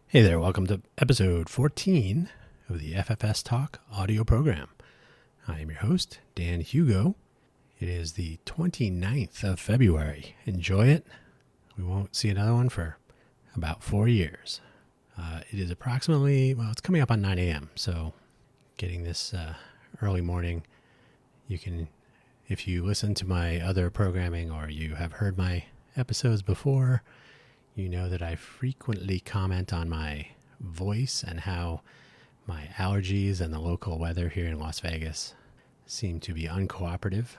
Hey there, welcome to episode 14 of the FFS Talk audio program. I am your host, Dan Hugo. It is the 29th of February. Enjoy it. We won't see another one for about 4 years. It is approximately, it's coming up on 9 a.m., so getting this early morning. You can, if you listen to my other programming or you have heard my episodes before, you know that I frequently comment on my voice and how my allergies and the local weather here in Las Vegas seem to be uncooperative.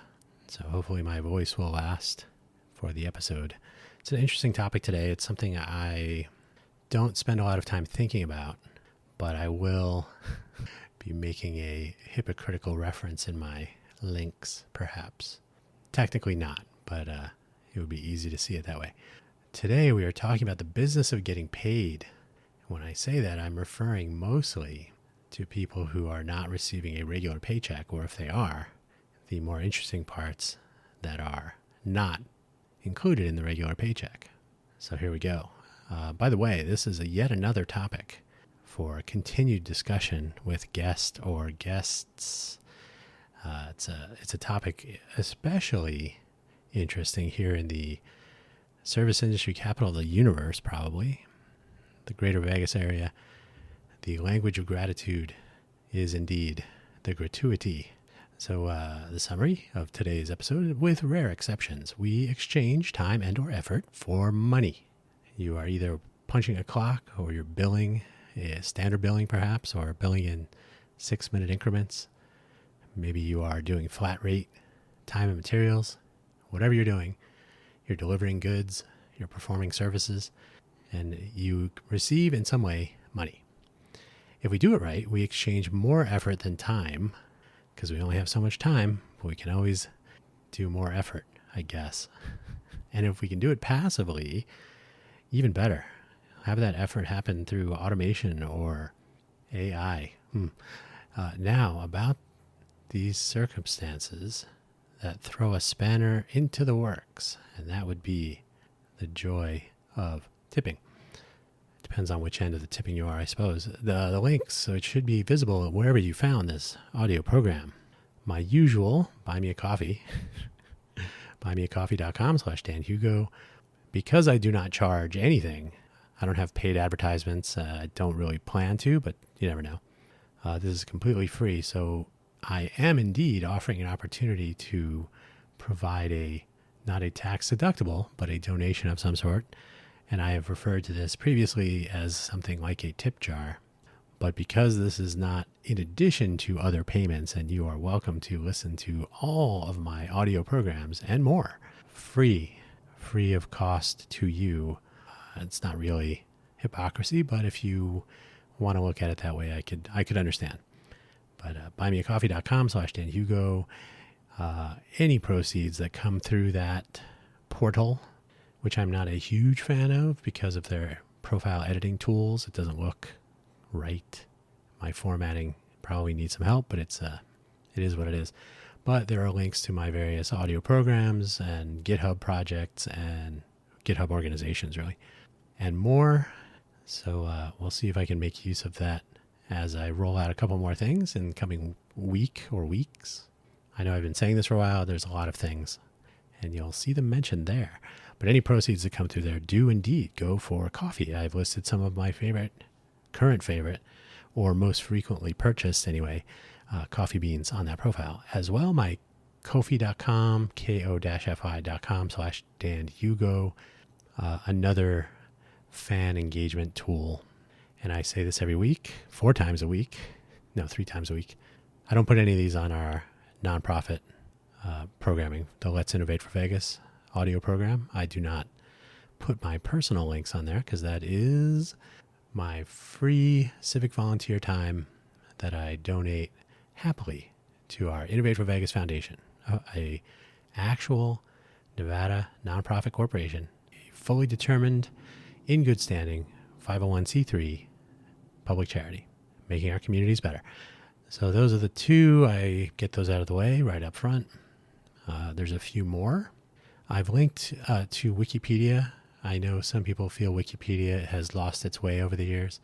So hopefully my voice will last for the episode. It's an interesting topic today. It's something I don't spend a lot of time thinking about, but I will be making a hypocritical reference in my links, perhaps. Technically not, but it would be easy to see it that way. Today we are talking about the business of getting paid. When I say that, I'm referring mostly to people who are not receiving a regular paycheck, or if they are, the more interesting parts that are not included in the regular paycheck. So here we go. By the way, this is yet another topic for continued discussion with guest or guests. It's a topic especially interesting here in the service industry capital of the universe, probably, the greater Vegas area. The language of gratitude is indeed the gratuity. So the summary of today's episode, with rare exceptions, we exchange time and or effort for money. You are either punching a clock or you're billing, standard billing perhaps, or billing in 6-minute increments. Maybe you are doing flat rate time and materials. Whatever you're doing, you're delivering goods, you're performing services, and you receive in some way money. If we do it right, we exchange more effort than time, because we only have so much time, but we can always do more effort, I guess. And if we can do it passively, even better. Have that effort happen through automation or AI. Now, about these circumstances that throw a spanner into the works, and that would be the joy of tipping. Depends on which end of the tipping you are, I suppose. The links, so it should be visible wherever you found this audio program. My usual Buy Me a Coffee, buymeacoffee.com/Dan Hugo. Because I do not charge anything, I don't have paid advertisements. I don't really plan to, but you never know. This is completely free, so I am indeed offering an opportunity to provide not a tax deductible, but a donation of some sort. And I have referred to this previously as something like a tip jar. But because this is not in addition to other payments, and you are welcome to listen to all of my audio programs and more, free of cost to you. It's not really hypocrisy, but if you want to look at it that way, I could understand. But buymeacoffee.com/Dan Hugo. Any proceeds that come through that portal, which I'm not a huge fan of because of their profile editing tools, it doesn't look right. My formatting probably needs some help, but it is what it is. But there are links to my various audio programs and GitHub projects and GitHub organizations, really, and more. So we'll see if I can make use of that as I roll out a couple more things in the coming week or weeks. I know I've been saying this for a while. There's a lot of things, and you'll see them mentioned there. But any proceeds that come through there do indeed go for coffee. I've listed some of my current favorite, or most frequently purchased anyway, coffee beans on that profile. As well, my Ko-fi.com, ko-fi.com/Dan Hugo, another fan engagement tool. And I say this every week, 3 times a week. I don't put any of these on our nonprofit programming, the Let's Innovate for Vegas audio program. I do not put my personal links on there because that is my free civic volunteer time that I donate happily to our Innovate for Vegas Foundation, a actual Nevada nonprofit corporation, a fully determined, in good standing 501c3 public charity, making our communities better. So those are the two. I get those out of the way right up front. There's a few more. I've linked to Wikipedia I know some people feel Wikipedia has lost its way over the years.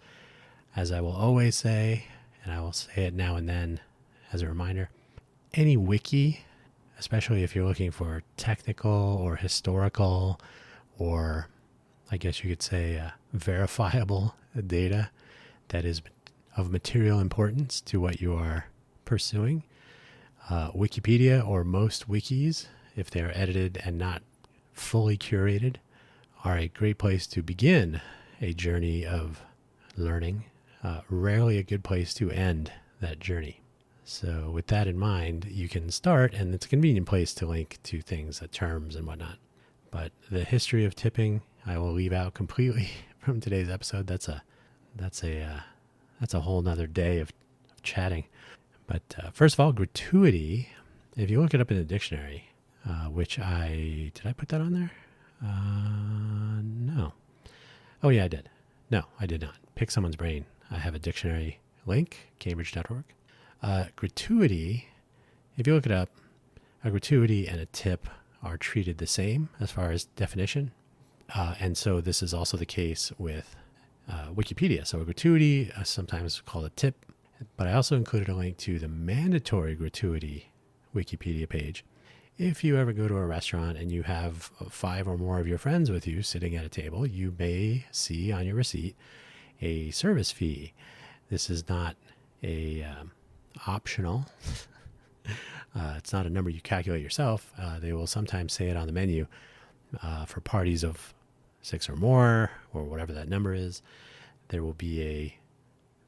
As I will always say, and I will say it now and then as a reminder, any wiki, especially if you're looking for technical or historical or I guess you could say verifiable data that is of material importance to what you are pursuing, Wikipedia or most wikis, if they're edited and not fully curated, are a great place to begin a journey of learning. Rarely a good place to end that journey. So with that in mind, you can start, and it's a convenient place to link to things, terms and whatnot. But the history of tipping, I will leave out completely from today's episode. That's a whole nother day of chatting. But first of all, gratuity, if you look it up in the dictionary, which did I put that on there? No. Oh yeah, I did. No, I did not. Pick someone's brain. I have a dictionary link, cambridge.org. Gratuity, if you look it up, a gratuity and a tip are treated the same as far as definition. And so this is also the case with Wikipedia. So a gratuity, sometimes called a tip, but I also included a link to the mandatory gratuity Wikipedia page. If you ever go to a restaurant and you have 5 or more of your friends with you sitting at a table, you may see on your receipt a service fee. This is not a optional. It's not a number you calculate yourself. They will sometimes say it on the menu for parties of 6 or more, or whatever that number is. There will be a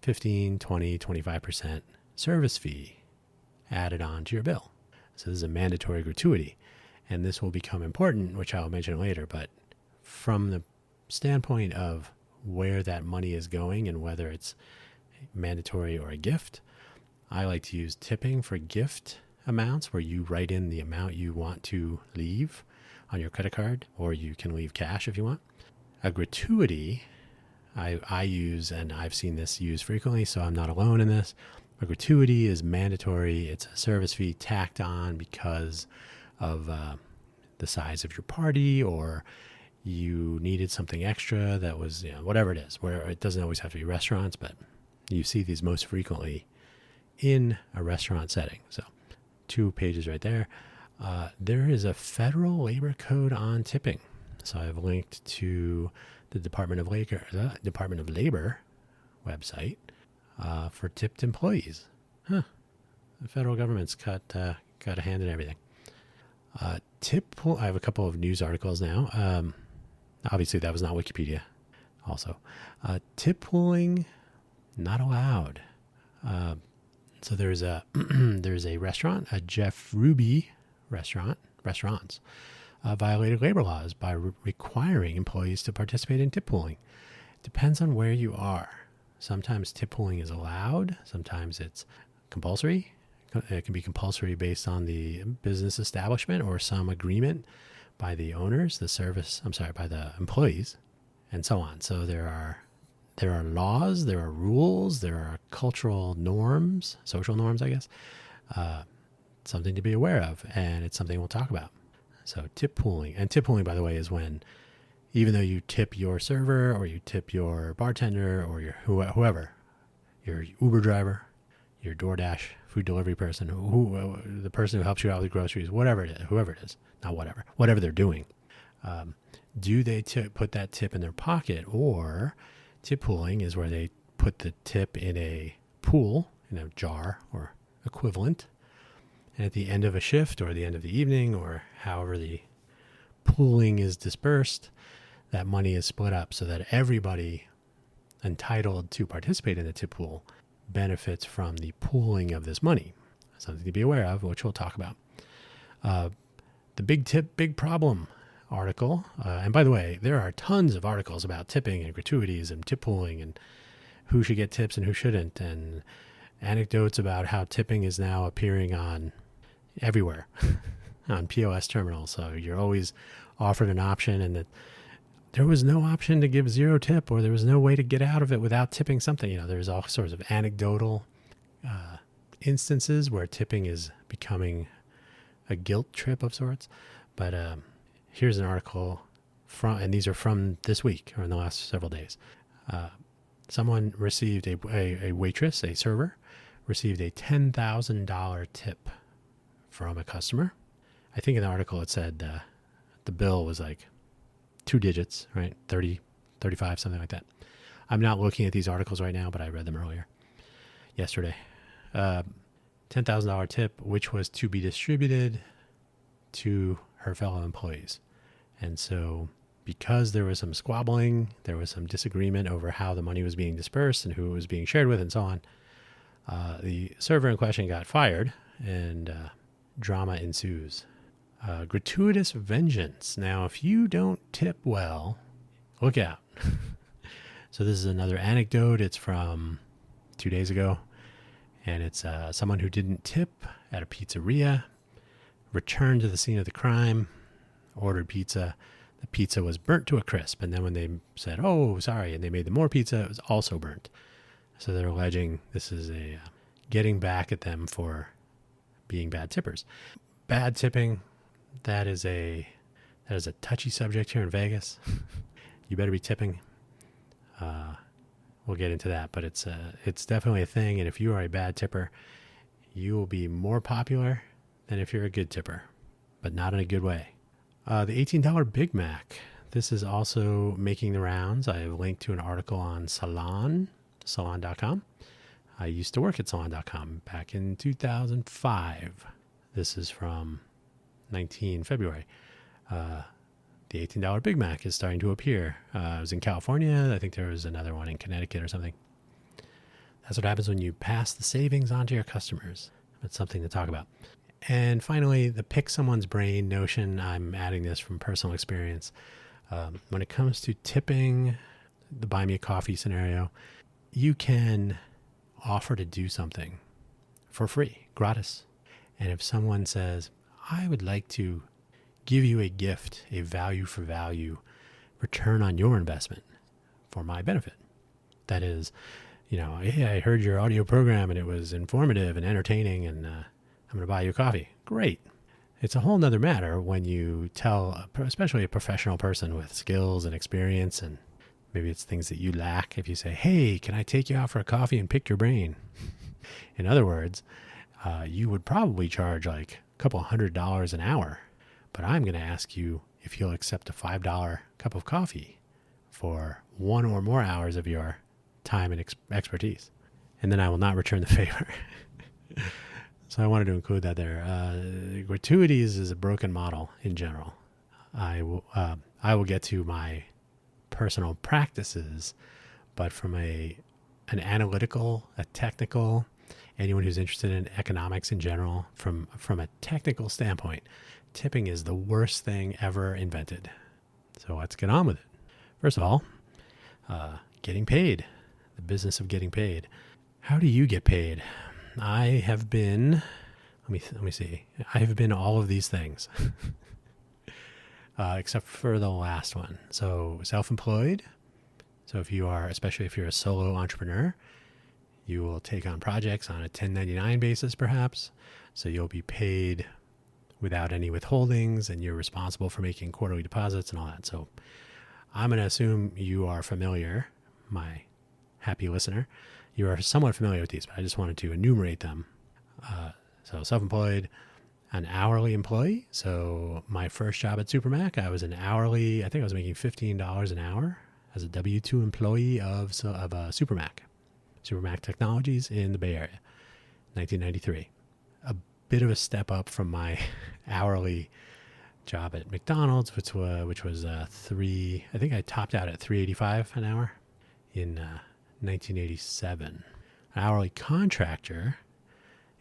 15, 20, 25% service fee added on to your bill. So this is a mandatory gratuity, and this will become important, which I'll mention later. But from the standpoint of where that money is going and whether it's mandatory or a gift, I like to use tipping for gift amounts, where you write in the amount you want to leave on your credit card, or you can leave cash if you want. A gratuity, I use, and I've seen this used frequently, so I'm not alone in this. A gratuity is mandatory. It's a service fee tacked on because of the size of your party, or you needed something extra that was, whatever it is, where it doesn't always have to be restaurants, but you see these most frequently in a restaurant setting. So 2 pages right there. There is a federal labor code on tipping. So I've linked to the Department of Labor website for tipped employees. The federal government's got a hand in everything. I have a couple of news articles now. Obviously, that was not Wikipedia. Also, tip pooling not allowed. So there's a restaurant, a Jeff Ruby restaurants violated labor laws by requiring employees to participate in tip pooling. Depends on where you are. Sometimes tip pooling is allowed. Sometimes it's compulsory. It can be compulsory based on the business establishment or some agreement by the owners, by the employees, and so on. So there are laws, there are rules, there are cultural norms, social norms, I guess, something to be aware of, and it's something we'll talk about. So tip pooling, and tip pooling, by the way, is when, even though you tip your server or you tip your bartender or your whoever, your Uber driver, your DoorDash food delivery person, the person who helps you out with groceries, whoever they're doing, do they put that tip in their pocket? Or tip pooling is where they put the tip in a pool, in a jar or equivalent, and at the end of a shift or the end of the evening, or however the pooling is dispersed, that money is split up so that everybody entitled to participate in the tip pool benefits from the pooling of this money. Something to be aware of, which we'll talk about. The Big Tip, Big Problem article. And by the way, there are tons of articles about tipping and gratuities and tip pooling and who should get tips and who shouldn't, and anecdotes about how tipping is now appearing on everywhere on POS terminals. So you're always offered an option, and that there was no option to give 0 tip, or there was no way to get out of it without tipping something. There's all sorts of anecdotal instances where tipping is becoming a guilt trip of sorts. But here's an article and these are from this week or in the last several days. Someone received a waitress, a server, received a $10,000 tip from a customer. I think in the article it said the bill was like 2 digits, right? 30, 35, something like that. I'm not looking at these articles right now, but I read them yesterday. $10,000 tip, which was to be distributed to her fellow employees. And so because there was some squabbling, there was some disagreement over how the money was being dispersed and who it was being shared with and so on, the server in question got fired and drama ensues. Gratuitous vengeance. Now, if you don't tip well, look out. So this is another anecdote. It's from 2 days ago. And it's someone who didn't tip at a pizzeria, returned to the scene of the crime, ordered pizza. The pizza was burnt to a crisp. And then when they said, oh, sorry, and they made them more pizza, it was also burnt. So they're alleging this is a getting back at them for being bad tippers. Bad tipping, that is a touchy subject here in Vegas. You better be tipping. We'll get into that, but it's definitely a thing. And if you are a bad tipper, you will be more popular than if you're a good tipper, but not in a good way. The $18 Big Mac. This is also making the rounds. I have linked to an article on salon.com. I used to work at salon.com back in 2005. This is from 19 February. The $18 Big Mac is starting to appear. It was in California. I think there was another one in Connecticut or something. That's what happens when you pass the savings on to your customers. That's something to talk about. And finally, the pick someone's brain notion. I'm adding this from personal experience. When it comes to tipping, the buy me a coffee scenario, you can offer to do something for free, gratis. And if someone says, I would like to give you a gift, a value for value return on your investment for my benefit. That is, hey, I heard your audio program and it was informative and entertaining and I'm going to buy you a coffee. Great. It's a whole nother matter when you tell, especially a professional person with skills and experience, and maybe it's things that you lack. If you say, hey, can I take you out for a coffee and pick your brain? In other words, you would probably charge like a couple $100 an hour. But I'm going to ask you if you'll accept a $5 cup of coffee for 1 or more hours of your time and expertise. And then I will not return the favor. So I wanted to include that there. Gratuities is a broken model in general. I will get to my personal practices, but from an analytical, a technical, anyone who's interested in economics in general, from a technical standpoint, tipping is the worst thing ever invented. So let's get on with it. First of all, getting paid, the business of getting paid. How do you get paid? I have been, let me see. I have been all of these things, except for the last one. So self-employed. So especially if you're a solo entrepreneur, you will take on projects on a 1099 basis, perhaps. So you'll be paid without any withholdings, and you're responsible for making quarterly deposits and all that. So I'm going to assume you are familiar, my happy listener. You are somewhat familiar with these, but I just wanted to enumerate them. So self-employed, an hourly employee. So my first job at Supermac, I was an hourly, I think I was making $15 an hour as a W-2 employee of Supermac Technologies in the Bay Area, 1993. A bit of a step up from my hourly job at McDonald's, which was I think I topped out at $3.85 an hour in 1987. An hourly contractor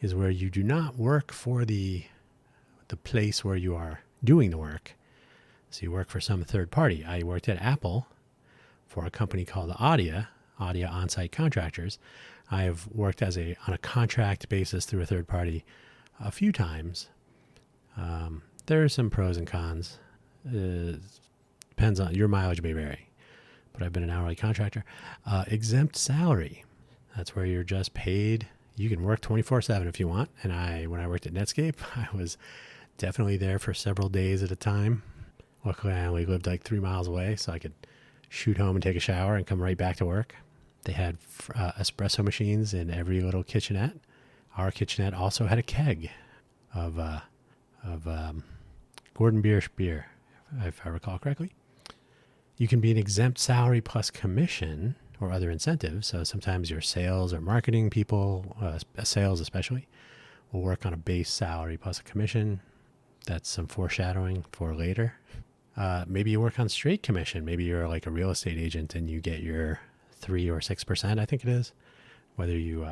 is where you do not work for the place where you are doing the work. So you work for some third party. I worked at Apple for a company called Audia On-Site Contractors. I have worked on a contract basis through a third party a few times. There are some pros and cons. Depends on your mileage may vary, but I've been an hourly contractor. Exempt salary. That's where you're just paid. You can work 24/7 if you want. And when I worked at Netscape, I was definitely there for several days at a time Luckily, I only lived like 3 miles away, so I could shoot home and take a shower and come right back to work. They had espresso machines in every little kitchenette. Our kitchenette also had a keg of Gordon Biersch beer, if I recall correctly. You can be an exempt salary plus commission or other incentives. So sometimes your sales or marketing people, sales especially, will work on a base salary plus a commission. That's some foreshadowing for later. Maybe you work on straight commission. Maybe you're like a real estate agent and you get your 3 or 6%, I think it is, whether you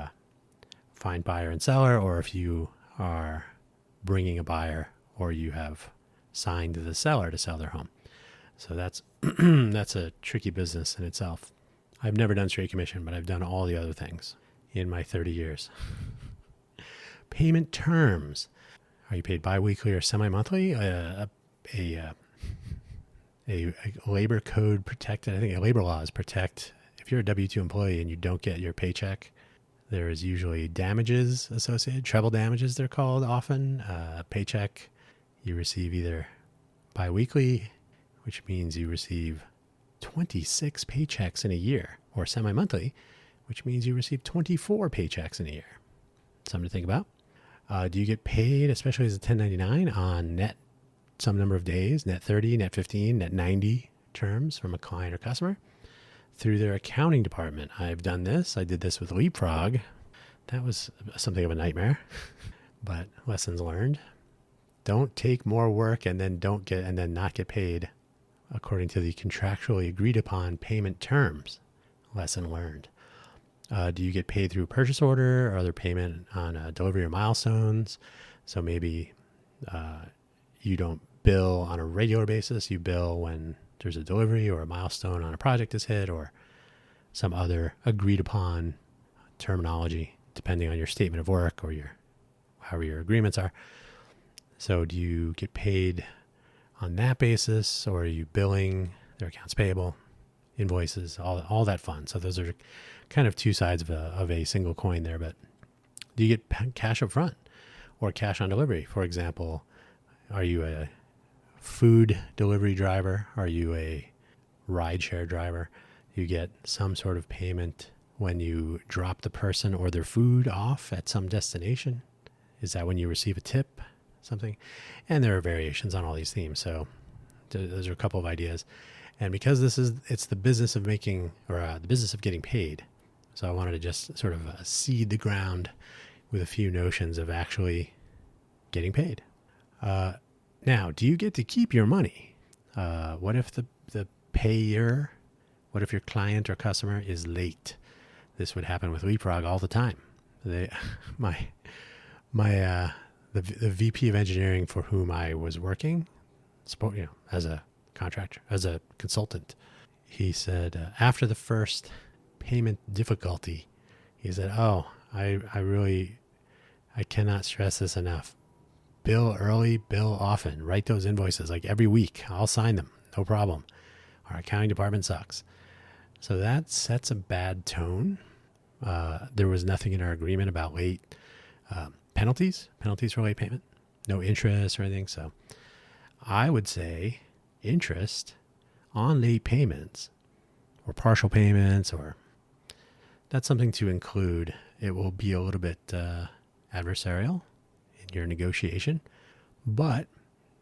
find buyer and seller, or if you are bringing a buyer or you have signed the seller to sell their home. So that's that's a tricky business in itself. I've never done straight commission, but I've done all the other things in my 30 years. Payment terms. Are you paid biweekly or semi-monthly? A labor code protected, I think labor laws protect, if you're a W-2 employee and you don't get your paycheck, there is usually damages associated, treble damages they're called often. Paycheck, you receive either biweekly, which means you receive 26 paychecks in a year, or semi-monthly, which means you receive 24 paychecks in a year. Something to think about. Do you get paid, especially as a 1099, on net some number of days, net 30, net 15, net 90 terms from a client or customer through their accounting department? I've done this. I did this with Leapfrog. That was something of a nightmare, but lessons learned. Don't take more work and then not get paid according to the contractually agreed upon payment terms. Lesson learned. Do you get paid through purchase order or other payment on delivery or milestones? So maybe you don't bill on a regular basis. You bill when there's a delivery or a milestone on a project is hit, or some other agreed upon terminology, depending on your statement of work or however your agreements are. So do you get paid on that basis, or are you billing their accounts payable, invoices, all that fun? So those are kind of two sides of a single coin there. But do you get cash up front or cash on delivery? For example, are you a food delivery driver? Are you a rideshare driver? You get some sort of payment when you drop the person or their food off at some destination. Is that when you receive a tip? Something? And there are variations on all these themes. So those are a couple of ideas. And because it's the business of making, or the business of getting paid. So I wanted to just sort of seed the ground with a few notions of actually getting paid. Now, do you get to keep your money? What if the payer, what if your client or customer is late? This would happen with Leapfrog all the time. The VP of engineering for whom I was working, as a contractor, as a consultant, he said after the first payment difficulty, he said, I cannot stress this enough. Bill early, bill often. Write those invoices like every week. I'll sign them. No problem. Our accounting department sucks. So that sets a bad tone. There was nothing in our agreement about late penalties for late payment. No interest or anything. So I would say interest on late payments or partial payments, or that's something to include. It will be a little bit adversarial in your negotiation, but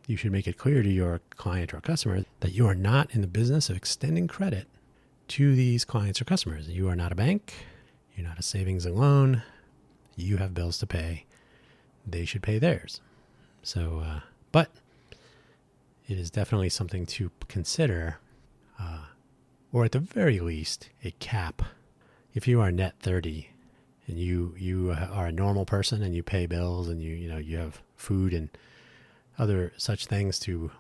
you should make it clear to your client or customer that you are not in the business of extending credit to these clients or customers. You are not a bank. You're not a savings and loan. You have bills to pay. They should pay theirs. So, but it is definitely something to consider, or at the very least, a cap. If you are net 30 and you are a normal person and you pay bills and you have food and other such things to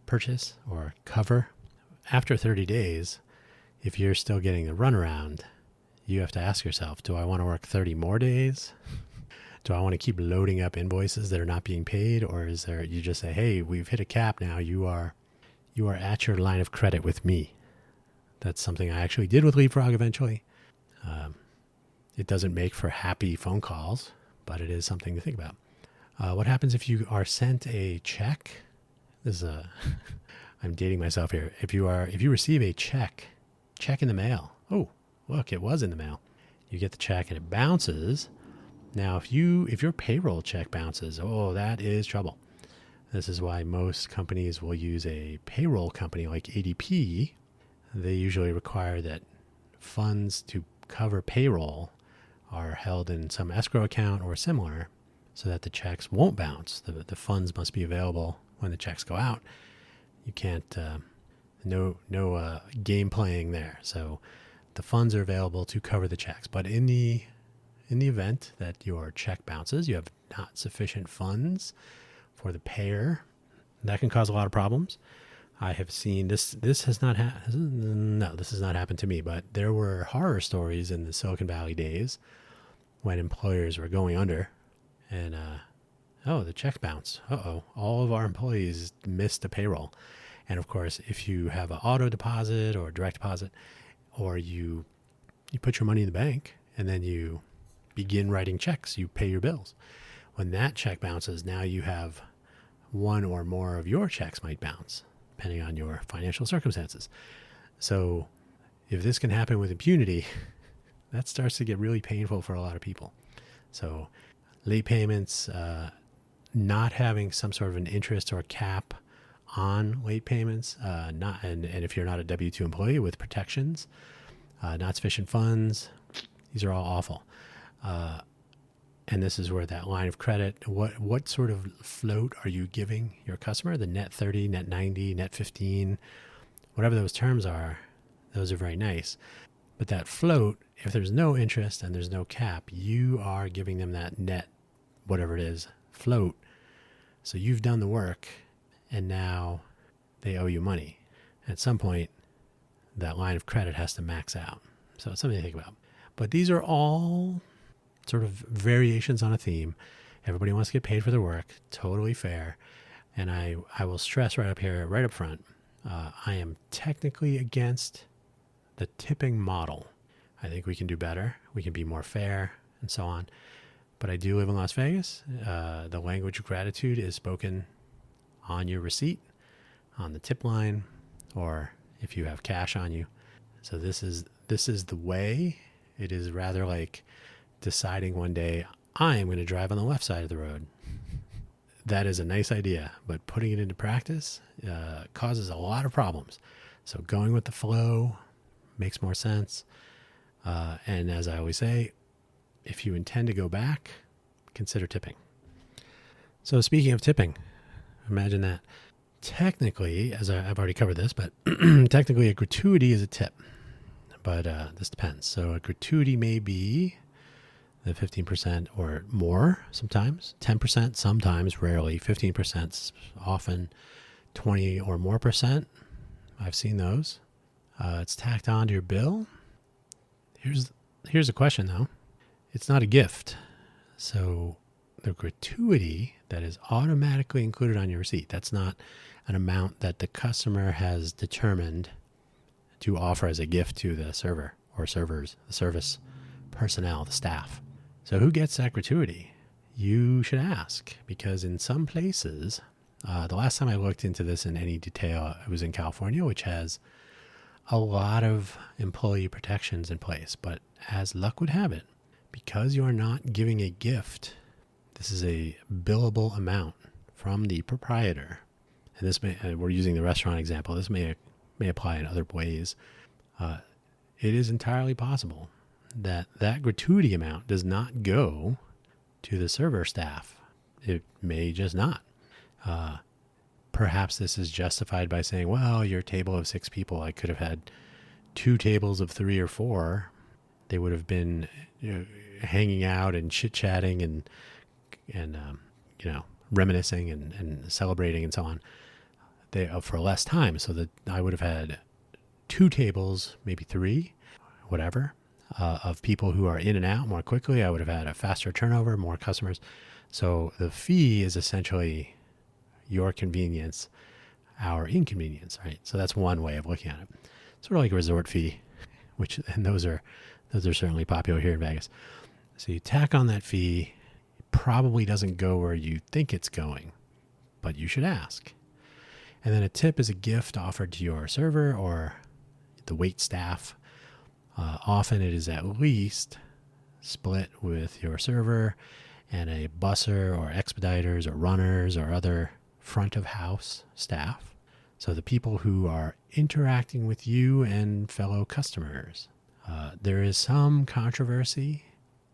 purchase or cover, after 30 days, if you're still getting the runaround, you have to ask yourself, do I want to work 30 more days? Do I want to keep loading up invoices that are not being paid? Or is there, you just say, hey, we've hit a cap now. You are at your line of credit with me. That's something I actually did with Leapfrog eventually. It doesn't make for happy phone calls, but it is something to think about. What happens if you are sent a check This is I'm dating myself here. If you receive a check in the mail, oh, look, it was in the mail. You get the check and it bounces. Now, if your payroll check bounces, oh, that is trouble. This is why most companies will use a payroll company like ADP. They usually require that funds to cover payroll are held in some escrow account or similar so that the checks won't bounce. The funds must be available when the checks go out. You can't, no game playing there. So the funds are available to cover the checks. But in the event that your check bounces, you have not sufficient funds for the payer, that can cause a lot of problems. I have seen this has not this has not happened to me, but there were horror stories in the Silicon Valley days when employers were going under and the check bounced. All of our employees missed the payroll. And of course, if you have an auto deposit or direct deposit, or you put your money in the bank and then you begin writing checks, you pay your bills. When that check bounces, now you have one or more of your checks might bounce, depending on your financial circumstances. So if this can happen with impunity, that starts to get really painful for a lot of people. So late payments, not having some sort of an interest or cap on late payments, and if you're not a W-2 employee with protections, not sufficient funds, these are all awful. And this is where that line of credit, what sort of float are you giving your customer? The net 30, net 90, net 15, whatever those terms are, those are very nice. But that float, if there's no interest and there's no cap, you are giving them that net, whatever it is, float. So you've done the work and now they owe you money. At some point, that line of credit has to max out. So it's something to think about. But these are all sort of variations on a theme. Everybody wants to get paid for their work. Totally fair. And I will stress right up front, I am technically against the tipping model. I think we can do better. We can be more fair and so on. But I do live in Las Vegas. The language of gratitude is spoken on your receipt, on the tip line, or if you have cash on you. So this is the way. It is rather like deciding one day, I am going to drive on the left side of the road. That is a nice idea, but putting it into practice causes a lot of problems. So going with the flow makes more sense. And as I always say, if you intend to go back, consider tipping. So speaking of tipping, imagine that. Technically, as I've already covered this, but technically a gratuity is a tip. But this depends. So a gratuity may be the 15% or more sometimes, 10% sometimes, rarely, 15% often, 20 or more percent. I've seen those. It's tacked onto your bill. Here's a question though. It's not a gift. So the gratuity that is automatically included on your receipt, that's not an amount that the customer has determined to offer as a gift to the server or servers, the service personnel, the staff. So who gets that gratuity? You should ask, because in some places, the last time I looked into this in any detail, it was in California, which has a lot of employee protections in place. But as luck would have it, because you are not giving a gift, this is a billable amount from the proprietor. And this we're using the restaurant example. This may apply in other ways. It is entirely possible that gratuity amount does not go to the server staff. It may just not. Perhaps this is justified by saying, well, your table of 6 people, I could have had 2 tables of 3 or 4. They would have been hanging out and chit-chatting and reminiscing and celebrating and so on. For less time, so that I would have had 2 tables, maybe 3, whatever, of people who are in and out more quickly. I would have had a faster turnover, more customers. So the fee is essentially your convenience, our inconvenience, right? So that's one way of looking at it. Sort of like a resort fee, and those are certainly popular here in Vegas. So you tack on that fee, it probably doesn't go where you think it's going, but you should ask. And then a tip is a gift offered to your server or the wait staff. Often it is at least split with your server and a busser or expediters or runners or other front of house staff. So the people who are interacting with you and fellow customers. There is some controversy.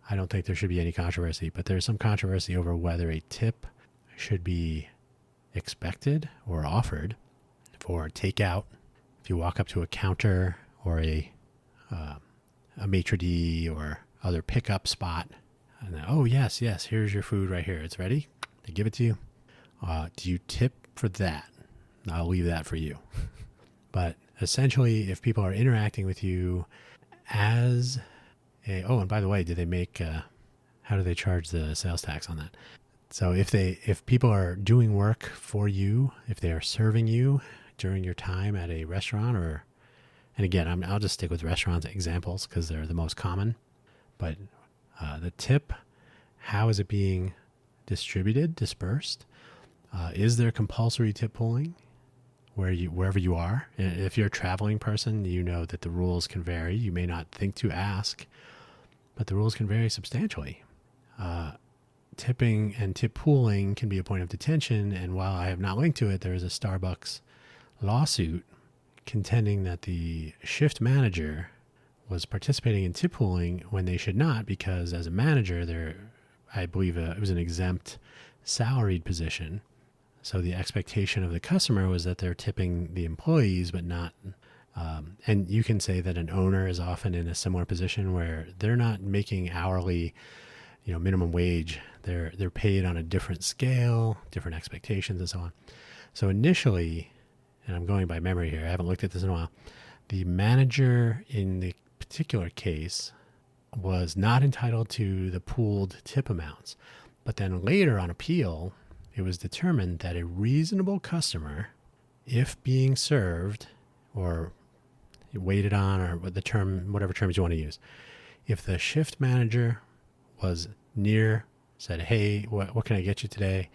I don't think there should be any controversy, but there's some controversy over whether a tip should be expected or offered for takeout. If you walk up to a counter or a maitre d' or other pickup spot, and then, oh yes, here's your food right here. It's ready. They give it to you. Do you tip for that? I'll leave that for you. But essentially, if people are interacting with you as and by the way, do they make, how do they charge the sales tax on that? So if people are doing work for you, if they are serving you during your time at a restaurant and again, I'll just stick with restaurant examples because they're the most common, but the tip, how is it being distributed, dispersed? Is there compulsory tip pooling wherever you are? And if you're a traveling person, you know that the rules can vary. You may not think to ask, but the rules can vary substantially. Tipping and tip pooling can be a point of detention, and while I have not linked to it, there is a Starbucks lawsuit contending that the shift manager was participating in tip pooling when they should not, because as a manager, I believe it was an exempt salaried position. So the expectation of the customer was that they're tipping the employees, but not. And you can say that an owner is often in a similar position where they're not making hourly, minimum wage. They're paid on a different scale, different expectations, and so on. So initially, and I'm going by memory here, I haven't looked at this in a while, the manager in the particular case was not entitled to the pooled tip amounts. But then later on appeal, it was determined that a reasonable customer, if being served or waited on, or whatever terms you want to use, if the shift manager was near, said, hey, what can I get you today?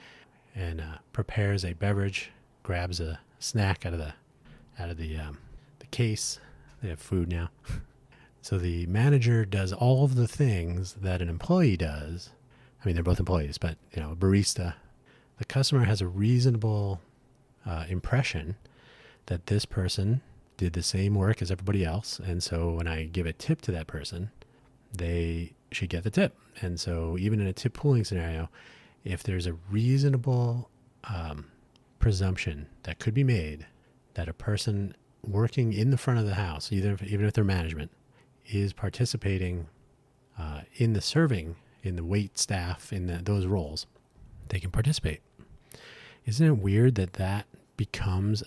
And prepares a beverage, grabs a snack out of the case. They have food now. So the manager does all of the things that an employee does. I mean, they're both employees, but a barista. The customer has a reasonable impression that this person did the same work as everybody else. And so when I give a tip to that person, they should get the tip. And so even in a tip pooling scenario, if there's a reasonable presumption that could be made that a person working in the front of the house, even if they're management, is participating in the serving, in the wait staff, in those roles, they can participate. Isn't it weird that becomes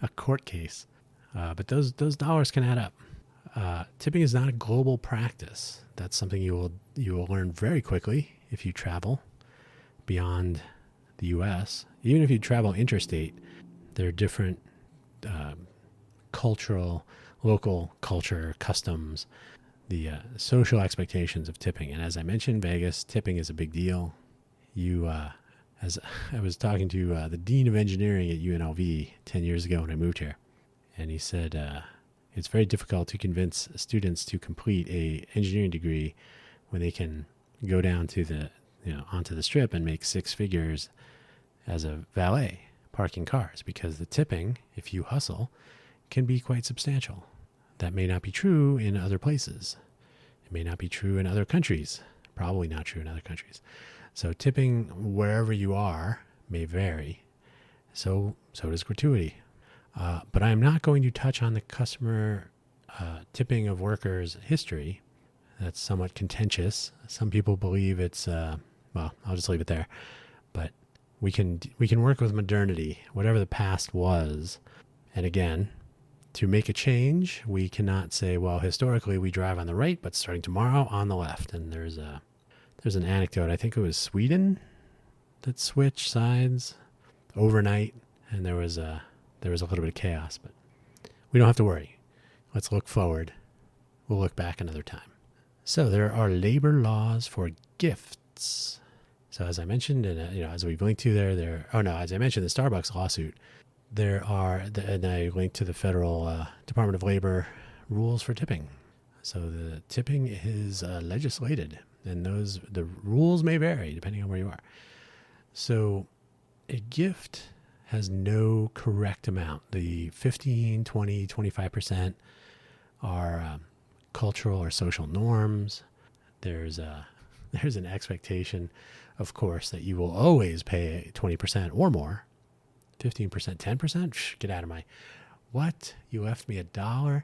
a court case? But those dollars can add up. Tipping is not a global practice. That's something you will learn very quickly if you travel beyond the U.S. Even if you travel interstate, there are different local culture, customs, the social expectations of tipping. And as I mentioned, Vegas, tipping is a big deal. As I was talking to the Dean of Engineering at UNLV 10 years ago when I moved here, and he said it's very difficult to convince students to complete a engineering degree when they can go down to onto the strip and make six figures as a valet parking cars, because the tipping, if you hustle, can be quite substantial. That may not be true in other places. It may not be true in other countries. Probably not true in other countries. So tipping wherever you are may vary. So does gratuity. But I am not going to touch on the customer tipping of workers history. That's somewhat contentious. Some people believe it's, I'll just leave it there. But we can work with modernity, whatever the past was. And again, to make a change, we cannot say, well, historically we drive on the right, but starting tomorrow on the left. And there's an anecdote. I think it was Sweden that switched sides overnight, and there was a little bit of chaos. But we don't have to worry. Let's look forward. We'll look back another time. So there are labor laws for gifts. So as I mentioned, and as we've linked to as I mentioned, the Starbucks lawsuit and I linked to the federal Department of Labor rules for tipping. So the tipping is legislated, and the rules may vary depending on where you are. So a gift has no correct amount. The 15, 20, 25% are cultural or social norms. There's an expectation, of course, that you will always pay 20% or more. 15%, 10%? Get out of my... What? You left me $1?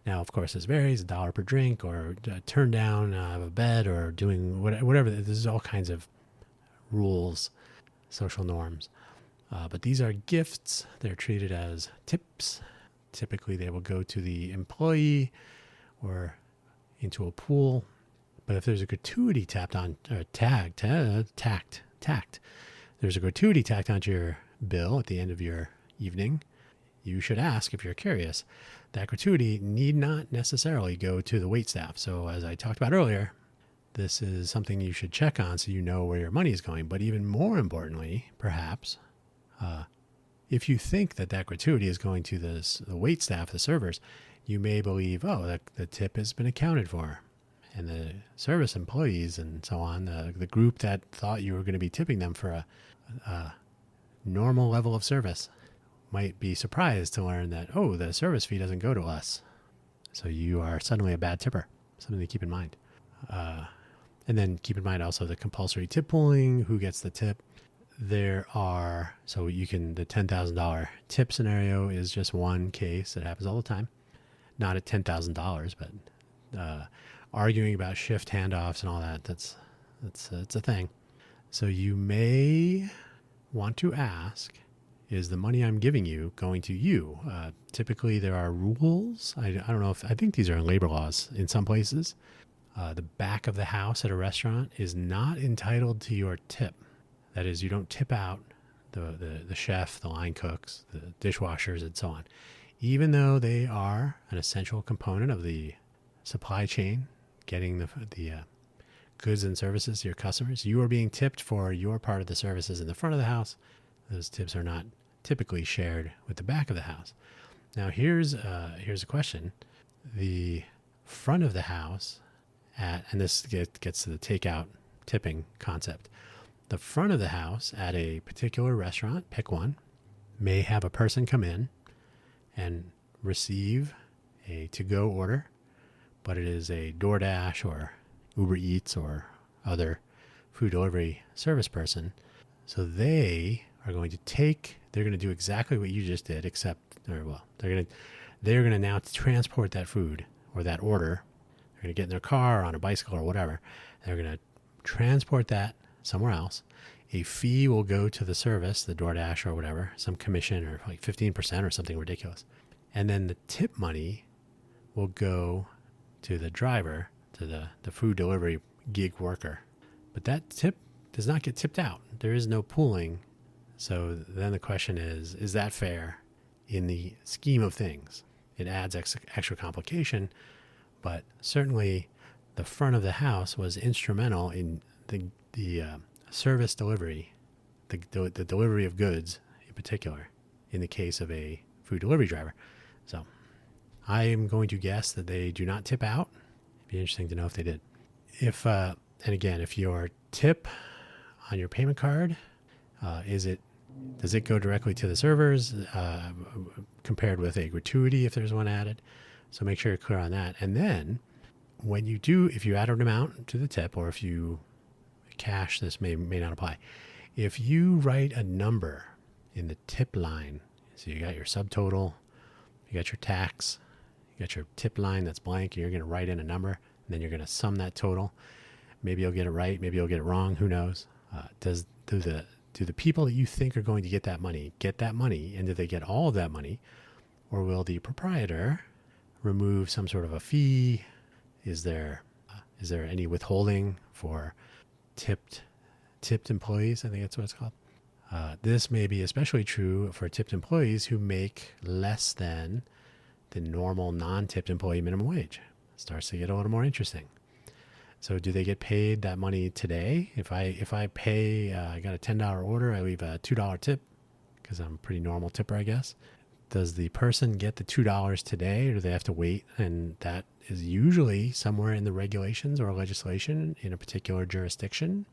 Now, of course, this varies, $1 per drink, or turn down of a bed, or doing whatever. There's all kinds of rules, social norms. But these are gifts. They're treated as tips. Typically, they will go to the employee or into a pool. But if there's a gratuity tacked, there's a gratuity tacked onto your bill at the end of your evening, you should ask if you're curious. That gratuity need not necessarily go to the waitstaff. So as I talked about earlier, this is something you should check on so you know where your money is going. But even more importantly, perhaps, if you think that gratuity is going to the waitstaff, the servers, you may believe, the tip has been accounted for. And the service employees and so on, the group that thought you were going to be tipping them for a normal level of service, might be surprised to learn that, the service fee doesn't go to us. So you are suddenly a bad tipper. Something to keep in mind. And then keep in mind also the compulsory tip pooling, who gets the tip. The $10,000 tip scenario is just one case that happens all the time. Not at $10,000, but arguing about shift handoffs and all that, that's a thing. So you may want to ask, is the money I'm giving you going to you? Typically, there are rules. I don't know I think these are in labor laws in some places. The back of the house at a restaurant is not entitled to your tip. That is, you don't tip out the chef, the line cooks, the dishwashers, and so on. Even though they are an essential component of the supply chain, getting the goods and services to your customers, you are being tipped for your part of the services in the front of the house. Those tips are not typically shared with the back of the house. Now here's a question. The front of the house and this gets to the takeout tipping concept. The front of the house at a particular restaurant, pick one, may have a person come in and receive a to-go order, but it is a DoorDash or Uber Eats or other food delivery service person. So they are going to they're going to do exactly what you just did, they're going to now transport that food or that order. They're going to get in their car or on a bicycle or whatever. They're going to transport that somewhere else. A fee will go to the service, the DoorDash or whatever, some commission or like 15% or something ridiculous. And then the tip money will go to the driver, to the food delivery gig worker. But that tip does not get tipped out. There is no pooling. So then the question is that fair in the scheme of things? It adds extra complication, but certainly the front of the house was instrumental in the service delivery, the delivery of goods in particular, in the case of a food delivery driver. So I am going to guess that they do not tip out. It'd be interesting to know if they did. If your tip on your payment card, does it go directly to the servers compared with a gratuity if there's one added? So make sure you're clear on that. And then if you add an amount to the tip, or if you cash, this may not apply. If you write a number in the tip line, so you got your subtotal, you got your tax, you got your tip line that's blank, and you're going to write in a number, and then you're going to sum that total. Maybe you'll get it right, maybe you'll get it wrong, who knows? Do the people that you think are going to get that money, and do they get all of that money? Or will the proprietor remove some sort of a fee? Is there any withholding for tipped employees? I think that's what it's called. This may be especially true for tipped employees who make less than the normal non-tipped employee minimum wage. It starts to get a little more interesting. So do they get paid that money today? If I pay, I got a $10 order, I leave a $2 tip. because I'm a pretty normal tipper, I guess. Does the person get the $2 today, or do they have to wait? And that is usually somewhere in the regulations or legislation in a particular jurisdiction.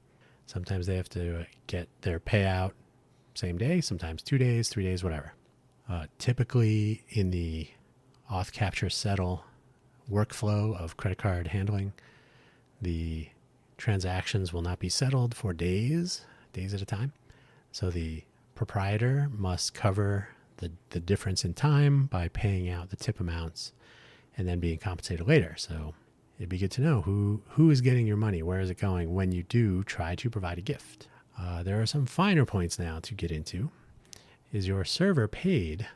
Sometimes they have to get their payout same day, sometimes 2 days, 3 days, whatever. Typically in the auth capture settle workflow of credit card handling, the transactions will not be settled for days at a time. So the proprietor must cover the difference in time by paying out the tip amounts and then being compensated later. So it'd be good to know who is getting your money, where is it going when you do try to provide a gift. There are some finer points now to get into. Is your server paid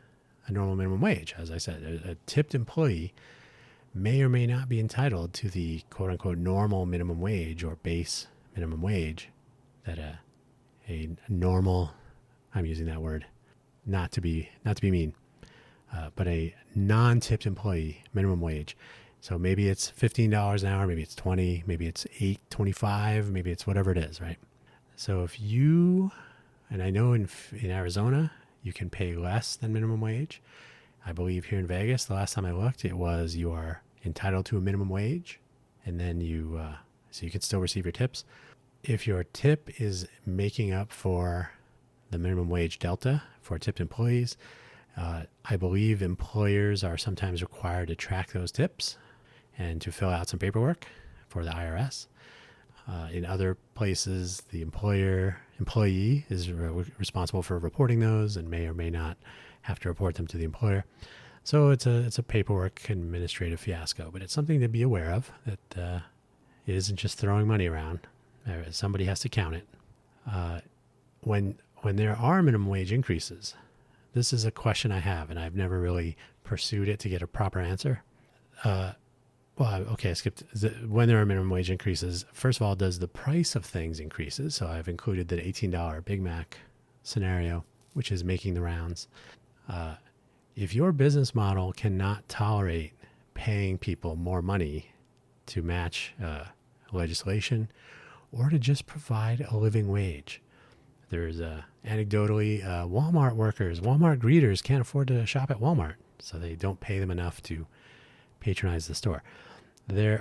a normal minimum wage? As I said, a tipped employee may or may not be entitled to the quote unquote normal minimum wage or base minimum wage that a normal, I'm using that word not to be mean, but a non-tipped employee minimum wage. So maybe it's $15 an hour, maybe it's 20, maybe it's $8.25, maybe it's whatever it is, right? So if you, and I know in Arizona, you can pay less than minimum wage. I believe here in Vegas, the last time I looked, it was you are entitled to a minimum wage, and then so you can still receive your tips. If your tip is making up for the minimum wage delta for tipped employees, I believe employers are sometimes required to track those tips and to fill out some paperwork for the IRS. In other places, the employee is responsible for reporting those and may or may not have to report them to the employer. So it's a paperwork administrative fiasco, but it's something to be aware of, that it isn't just throwing money around. Somebody has to count it. When there are minimum wage increases, this is a question I have, and I've never really pursued it to get a proper answer. I skipped. When there are minimum wage increases, first of all, does the price of things increases? So I've included the $18 Big Mac scenario, which is making the rounds. If your business model cannot tolerate paying people more money to match legislation or to just provide a living wage, there's anecdotally Walmart workers, Walmart greeters can't afford to shop at Walmart, so they don't pay them enough to patronize the store. You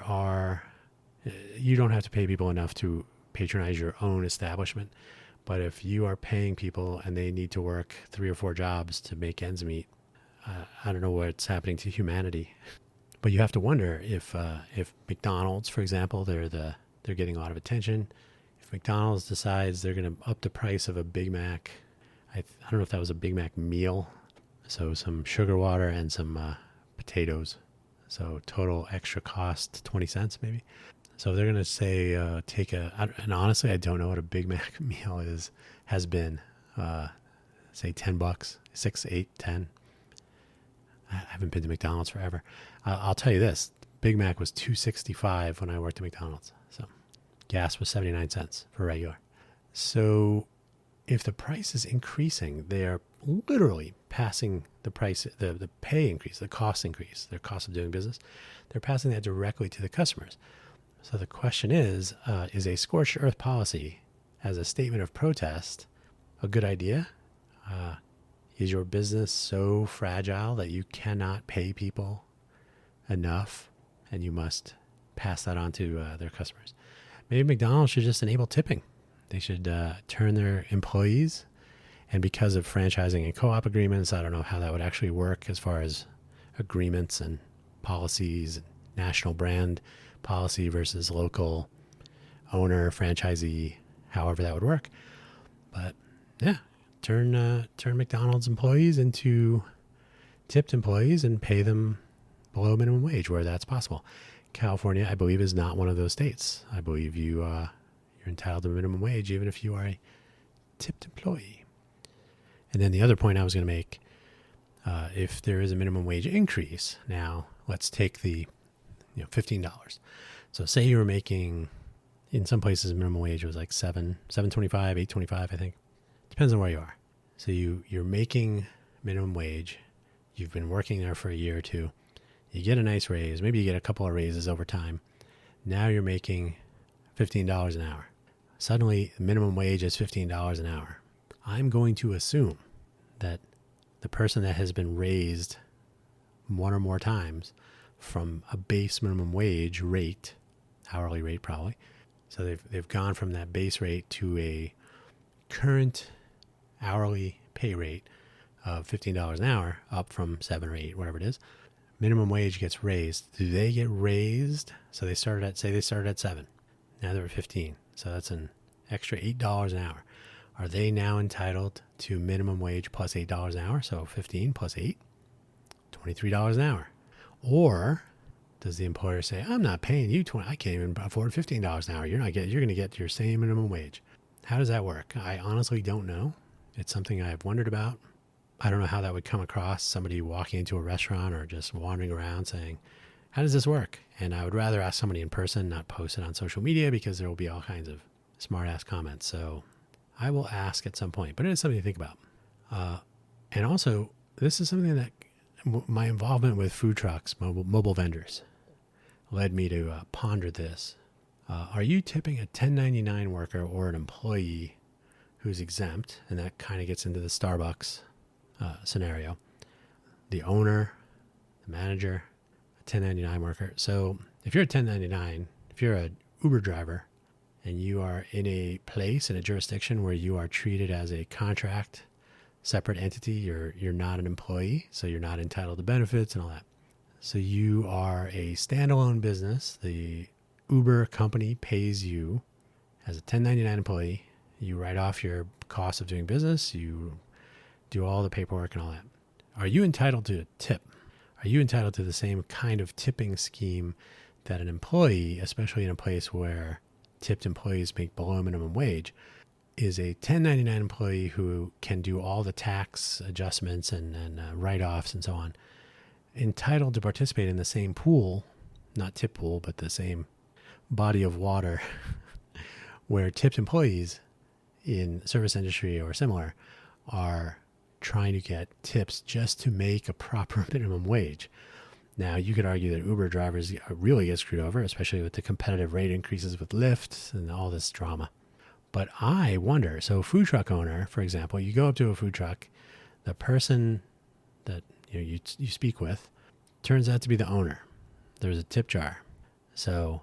don't have to pay people enough to patronize your own establishment, but if you are paying people and they need to work 3 or 4 jobs to make ends meet, I don't know what's happening to humanity. But you have to wonder if McDonald's, for example, they're getting a lot of attention. If McDonald's decides they're going to up the price of a Big Mac, I don't know if that was a Big Mac meal, so some sugar water and some potatoes. So total extra cost, 20 cents maybe. So they're going to say, and honestly, I don't know what a Big Mac meal has been, say $10, 6, 8, 10. I haven't been to McDonald's forever. I'll tell you this, Big Mac was $2.65 when I worked at McDonald's. So gas was 79 cents for regular. So if the price is increasing, they are literally passing the price, the pay increase, the cost increase, their cost of doing business. They're passing that directly to the customers. So the question is a scorched earth policy as a statement of protest a good idea? Is your business so fragile that you cannot pay people enough and you must pass that on to their customers? Maybe McDonald's should just enable tipping. They should turn their employees, and because of franchising and co-op agreements, I don't know how that would actually work as far as agreements and policies, national brand policy versus local owner, franchisee, however that would work. But yeah, turn McDonald's employees into tipped employees and pay them below minimum wage where that's possible. California, I believe, is not one of those states. I believe you're entitled to minimum wage even if you are a tipped employee. And then the other point I was going to make, if there is a minimum wage increase, now let's take the $15. So say you were making, in some places minimum wage was like $7.25, $8.25, I think. Depends on where you are. So you're making minimum wage. You've been working there for a year or two. You get a nice raise. Maybe you get a couple of raises over time. Now you're making $15 an hour. Suddenly, the minimum wage is $15 an hour. I'm going to assume that the person that has been raised one or more times from a base minimum wage rate, hourly rate probably, so they've gone from that base rate to a current hourly pay rate of $15 an hour, up from 7 or 8, whatever it is. Minimum wage gets raised. Do they get raised? So they started at 7. Now they're at 15. So that's an extra $8 an hour. Are they now entitled to minimum wage plus $8 an hour? So 15 plus 8, $23 an hour. Or does the employer say, I'm not paying you 20, I can't even afford $15 an hour. You're going to get your same minimum wage. How does that work? I honestly don't know. It's something I've wondered about. I don't know how that would come across, somebody walking into a restaurant or just wandering around saying, how does this work? And I would rather ask somebody in person, not post it on social media, because there will be all kinds of smart ass comments. So I will ask at some point, but it is something to think about. And also, this is something that my involvement with food trucks, mobile vendors, led me to ponder this. Are you tipping a 1099 worker or an employee who's exempt? And that kind of gets into the Starbucks scenario. The owner, the manager, a 1099 worker. So if you're a 1099, if you're an Uber driver and you are in a place, in a jurisdiction where you are treated as a contract separate entity, you're not an employee, so you're not entitled to benefits and all that. So you are a standalone business. The Uber company pays you as a 1099 employee. You write off your cost of doing business. You do all the paperwork and all that. Are you entitled to a tip? Are you entitled to the same kind of tipping scheme that an employee, especially in a place where tipped employees make below minimum wage, is a 1099 employee who can do all the tax adjustments and write-offs and so on, entitled to participate in the same pool, not tip pool, but the same body of water where tipped employees in service industry or similar are trying to get tips just to make a proper minimum wage. Now, you could argue that Uber drivers really get screwed over, especially with the competitive rate increases with Lyft and all this drama. But I wonder, so food truck owner, for example, you go up to a food truck, the person that you speak with turns out to be the owner. There's a tip jar. So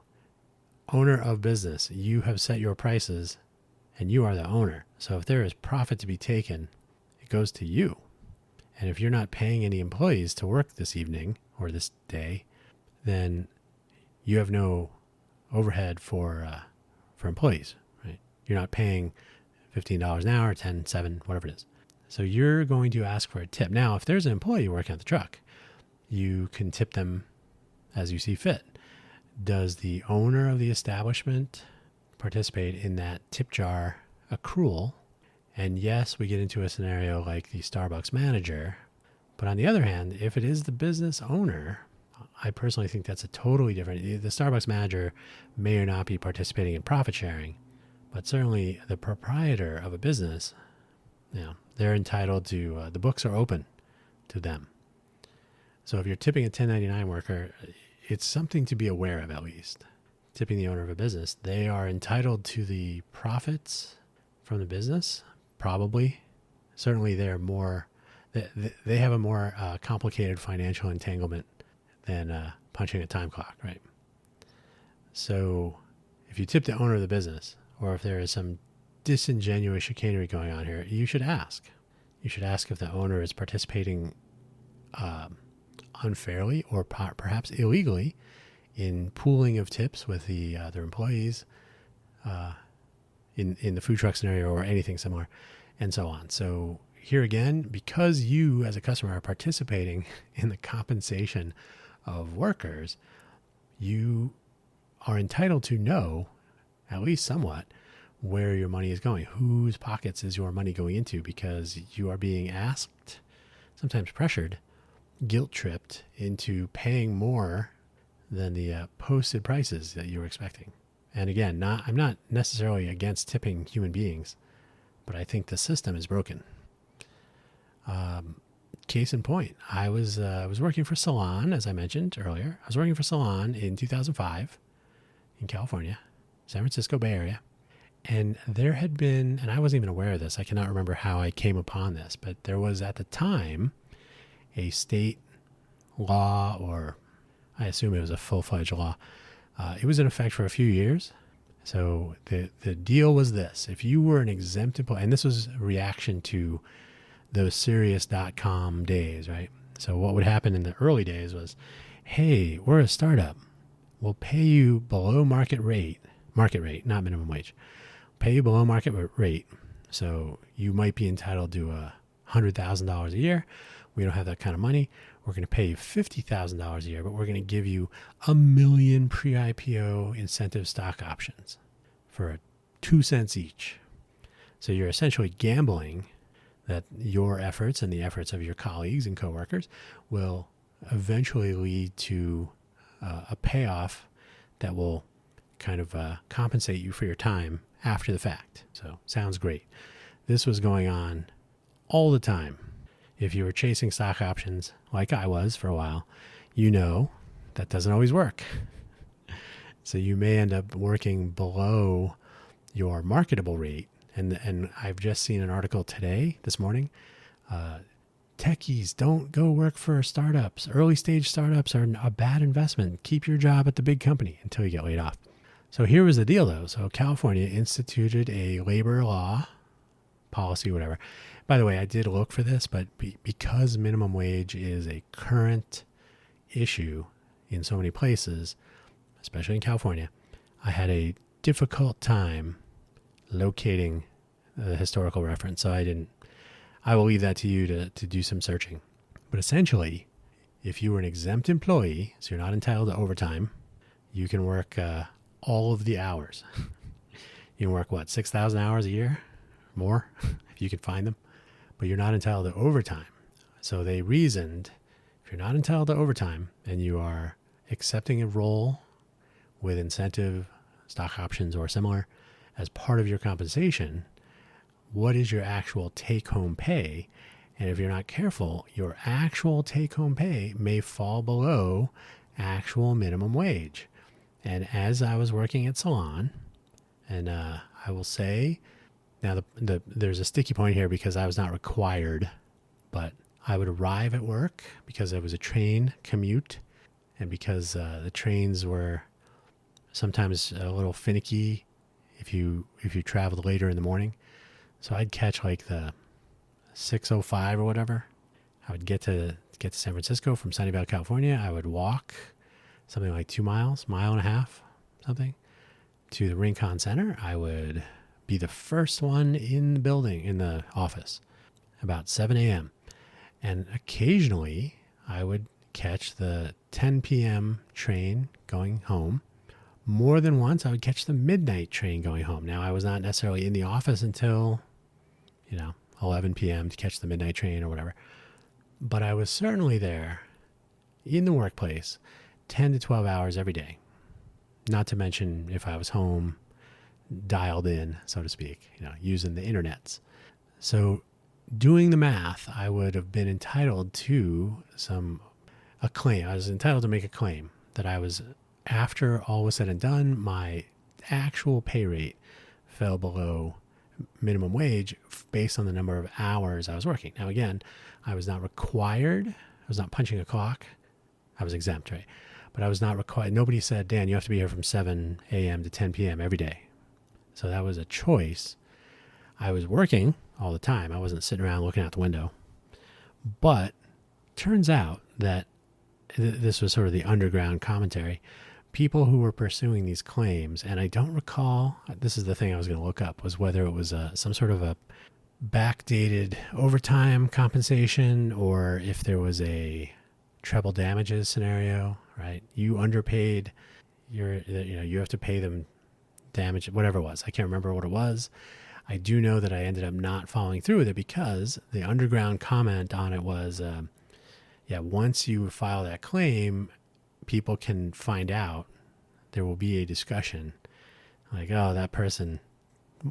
owner of business, you have set your prices and you are the owner. So if there is profit to be taken, it goes to you. And if you're not paying any employees to work this evening or this day, then you have no overhead for employees. You're not paying $15 an hour, 10, 7, whatever it is. So you're going to ask for a tip. Now, if there's an employee working at the truck, you can tip them as you see fit. Does the owner of the establishment participate in that tip jar accrual? And yes, we get into a scenario like the Starbucks manager. But on the other hand, if it is the business owner, I personally think that's a totally different. The Starbucks manager may or not be participating in profit sharing. But certainly the proprietor of a business, they're entitled to, the books are open to them. So if you're tipping a 1099 worker, it's something to be aware of at least. Tipping the owner of a business, they are entitled to the profits from the business, probably. Certainly they have a more complicated financial entanglement than punching a time clock, right? So if you tip the owner of the business, or if there is some disingenuous chicanery going on here, you should ask. You should ask if the owner is participating unfairly or perhaps illegally in pooling of tips with the other employees in the food truck scenario or anything similar, and so on. So here again, because you as a customer are participating in the compensation of workers, you are entitled to know, at least somewhat, where your money is going. Whose pockets is your money going into? Because you are being asked, sometimes pressured, guilt-tripped into paying more than the posted prices that you were expecting. And again, I'm not necessarily against tipping human beings, but I think the system is broken. Case in point, I was working for Salon, as I mentioned earlier. I was working for Salon in 2005 in California, San Francisco Bay Area. And there had been, and I wasn't even aware of this, I cannot remember how I came upon this, but there was at the time a state law, or I assume it was a full-fledged law. It was in effect for a few years. So the deal was this: if you were an exempt employee, and this was a reaction to those serious.com days, right? So what would happen in the early days was, hey, we're a startup. We'll pay you below market rate, not minimum wage, pay you below market rate. So you might be entitled to $100,000 a year. We don't have that kind of money. We're going to pay you $50,000 a year, but we're going to give you 1 million pre-IPO incentive stock options for 2 cents each. So you're essentially gambling that your efforts and the efforts of your colleagues and coworkers will eventually lead to a payoff that will kind of compensate you for your time after the fact. So sounds great. This was going on all the time. If you were chasing stock options like I was for a while, you know that doesn't always work. So you may end up working below your marketable rate. And I've just seen an article this morning. Techies, don't go work for startups. Early stage startups are a bad investment. Keep your job at the big company until you get laid off. So here was the deal, though. So California instituted a labor law, policy, whatever. By the way, I did look for this, but because minimum wage is a current issue in so many places, especially in California, I had a difficult time locating the historical reference. So I will leave that to you to do some searching. But essentially, if you were an exempt employee, so you're not entitled to overtime, you can work all of the hours. You can work, 6,000 hours a year? More, if you could find them. But you're not entitled to overtime. So they reasoned, if you're not entitled to overtime and you are accepting a role with incentive, stock options, or similar as part of your compensation, what is your actual take-home pay? And if you're not careful, your actual take-home pay may fall below actual minimum wage. And as I was working at Salon, and I will say, now there's a sticky point here because I was not required, but I would arrive at work because it was a train commute, and because the trains were sometimes a little finicky if you traveled later in the morning. So I'd catch like the 6:05 or whatever. I would get to San Francisco from Sunnyvale, California. I would walk something like 2 miles, mile and a half, something, to the Rincon Center. I would be the first one in the building, in the office, about 7 a.m. And occasionally I would catch the 10 p.m. train going home. More than once, I would catch the midnight train going home. Now, I was not necessarily in the office until, 11 p.m. to catch the midnight train or whatever. But I was certainly there in the workplace 10 to 12 hours every day. Not to mention if I was home, dialed in, so to speak, using the internets. So doing the math, I would have been entitled to a claim. I was entitled to make a claim that I was, after all was said and done, my actual pay rate fell below minimum wage based on the number of hours I was working. Now, again, I was not required. I was not punching a clock. I was exempt, right? But I was not required. Nobody said, Dan, you have to be here from 7 a.m. to 10 p.m. every day. So that was a choice. I was working all the time. I wasn't sitting around looking out the window. But turns out that this was sort of the underground commentary. People who were pursuing these claims, and I don't recall, this is the thing I was going to look up, was whether it was some sort of a backdated overtime compensation or if there was a treble damages scenario, right? You underpaid, you have to pay them damage, whatever it was. I can't remember what it was. I do know that I ended up not following through with it because the underground comment on it was, once you file that claim, people can find out. There will be a discussion like, oh, that person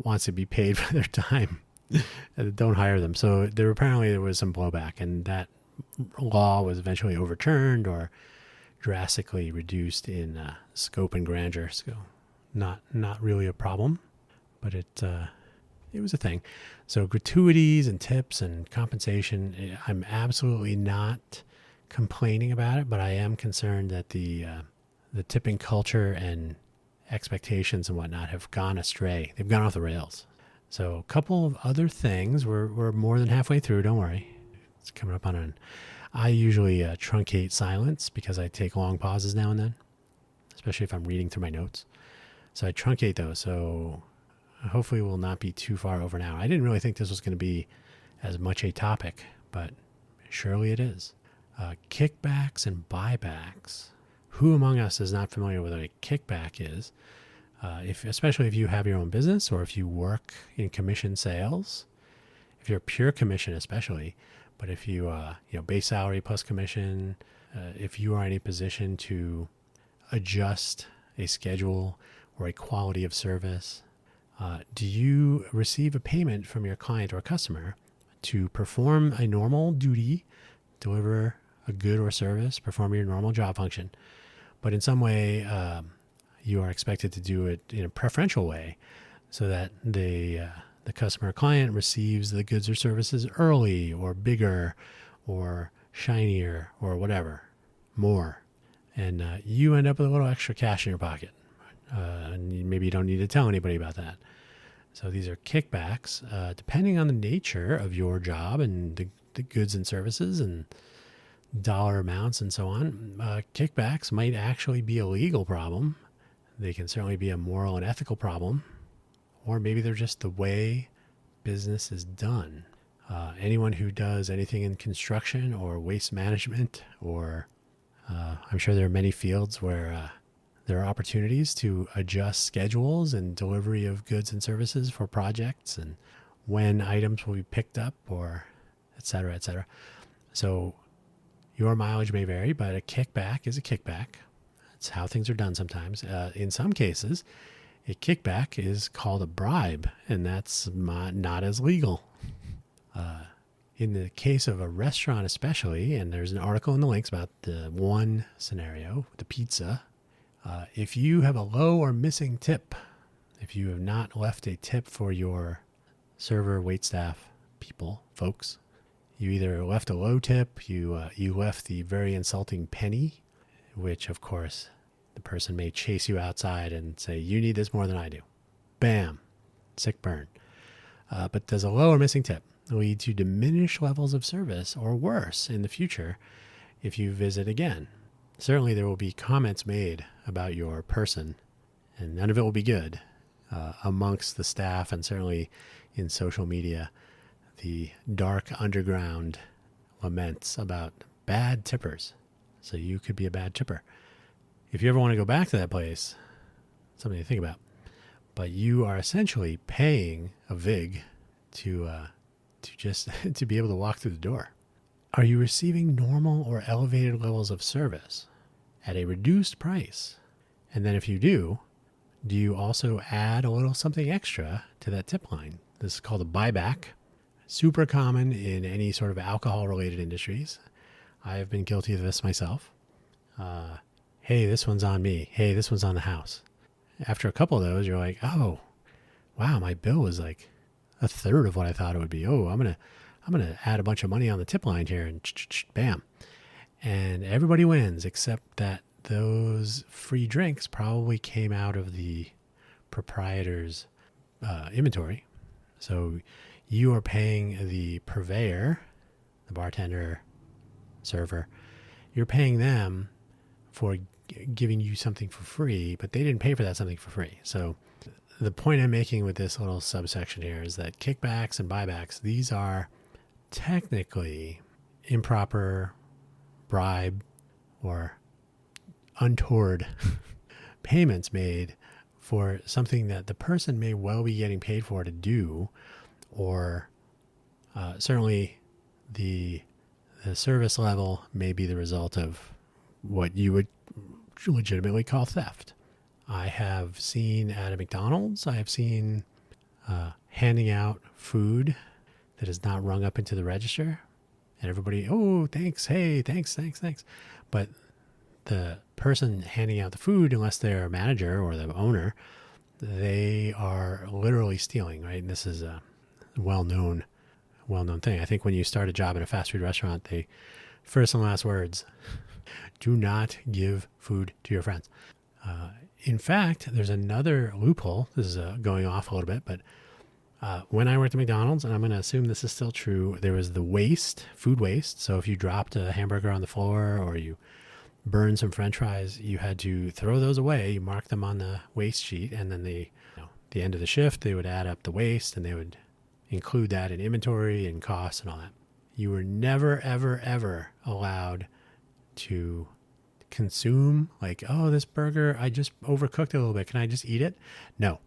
wants to be paid for their time. Don't hire them. So there was some blowback, and that law was eventually overturned or drastically reduced in scope and grandeur. So not really a problem. but it was a thing. So gratuities and tips and compensation, I'm absolutely not complaining about it, but I am concerned that the tipping culture and expectations and whatnot have gone astray. They've gone off the rails. So a couple of other things. We're more than halfway through. Don't worry. It's coming up on an. I usually truncate silence because I take long pauses now and then, especially if I'm reading through my notes. So I truncate those. So hopefully we'll not be too far over now. I didn't really think this was going to be as much a topic, but surely it is. Kickbacks and buybacks. Who among us is not familiar with what a kickback is? Especially if you have your own business or if you work in commission sales, if you're pure commission especially, but if you, base salary plus commission, if you are in a position to adjust a schedule or a quality of service, do you receive a payment from your client or customer to perform a normal duty, deliver a good or service, perform your normal job function, but in some way you are expected to do it in a preferential way so that the customer or client receives the goods or services early or bigger or shinier or whatever, more. And you end up with a little extra cash in your pocket. And maybe you don't need to tell anybody about that. So these are kickbacks. Depending on the nature of your job and the goods and services and dollar amounts and so on, kickbacks might actually be a legal problem. They can certainly be a moral and ethical problem, or maybe they're just the way business is done. Anyone who does anything in construction or waste management, or I'm sure there are many fields where there are opportunities to adjust schedules and delivery of goods and services for projects and when items will be picked up, or et cetera, et cetera. So your mileage may vary, but a kickback is a kickback. That's how things are done sometimes. In some cases, a kickback is called a bribe, and that's not as legal. In the case of a restaurant especially, and there's an article in the links about the one scenario, the pizza, if you have a low or missing tip, if you have not left a tip for your server, waitstaff, folks, you either left a low tip, you left the very insulting penny, which of course the person may chase you outside and say, you need this more than I do. Bam, sick burn. But does a low or missing tip lead to diminished levels of service or worse in the future if you visit again? Certainly there will be comments made about your person, and none of it will be good amongst the staff, and certainly in social media, the dark underground laments about bad tippers. So you could be a bad tipper. If you ever want to go back to that place, something to think about. But you are essentially paying a vig to just to be able to walk through the door. Are you receiving normal or elevated levels of service at a reduced price? And then if you do you also add a little something extra to that tip line? This is called a buyback. Super common in any sort of alcohol-related industries. I have been guilty of this myself. Hey, this one's on me. Hey, this one's on the house. After a couple of those, you're like, oh, wow, my bill was like a third of what I thought it would be. Oh, I'm gonna add a bunch of money on the tip line here, and bam. And everybody wins, except that those free drinks probably came out of the proprietor's inventory. So you are paying the purveyor, the bartender, server, you're paying them for giving you something for free, but they didn't pay for that something for free. So the point I'm making with this little subsection here is that kickbacks and buybacks, these are technically improper bribe or untoward payments made for something that the person may well be getting paid for to do, or certainly the service level may be the result of what you would legitimately call theft. I have seen at a McDonald's, I have seen handing out food that is not rung up into the register, and everybody, oh, thanks, hey, thanks. But the person handing out the food, unless they're a manager or the owner, they are literally stealing, right? And this is a well-known thing. I think when you start a job in a fast food restaurant, they first and last words, do not give food to your friends. In fact, there's another loophole. This is going off a little bit, but when I worked at McDonald's, and I'm going to assume this is still true, there was the food waste. So if you dropped a hamburger on the floor or you burned some French fries, you had to throw those away. You mark them on the waste sheet, and then the end of the shift, they would add up the waste, and they would include that in inventory and costs and all that. You were never, ever, ever allowed to consume like, oh, this burger, I just overcooked it a little bit. Can I just eat it? No.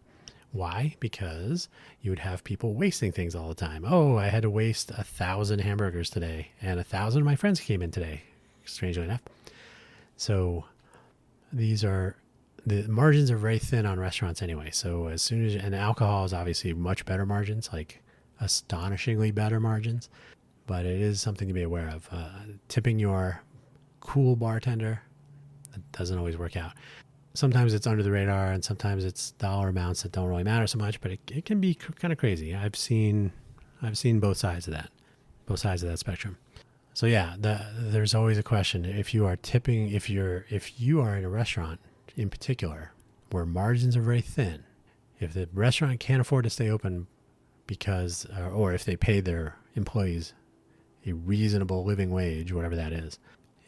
Why? Because you would have people wasting things all the time. Oh, I had to waste 1,000 hamburgers today, and 1,000 of my friends came in today, strangely enough. So the margins are very thin on restaurants anyway. So and alcohol is obviously much better margins, like astonishingly better margins, but it is something to be aware of. Tipping your cool bartender, that doesn't always work out. Sometimes it's under the radar, and sometimes it's dollar amounts that don't really matter so much, but it can be kind of crazy. I've seen both sides of that spectrum. So yeah, there's always a question. If you are tipping, if you are in a restaurant in particular where margins are very thin, if the restaurant can't afford to stay open because, or if they pay their employees a reasonable living wage, whatever that is,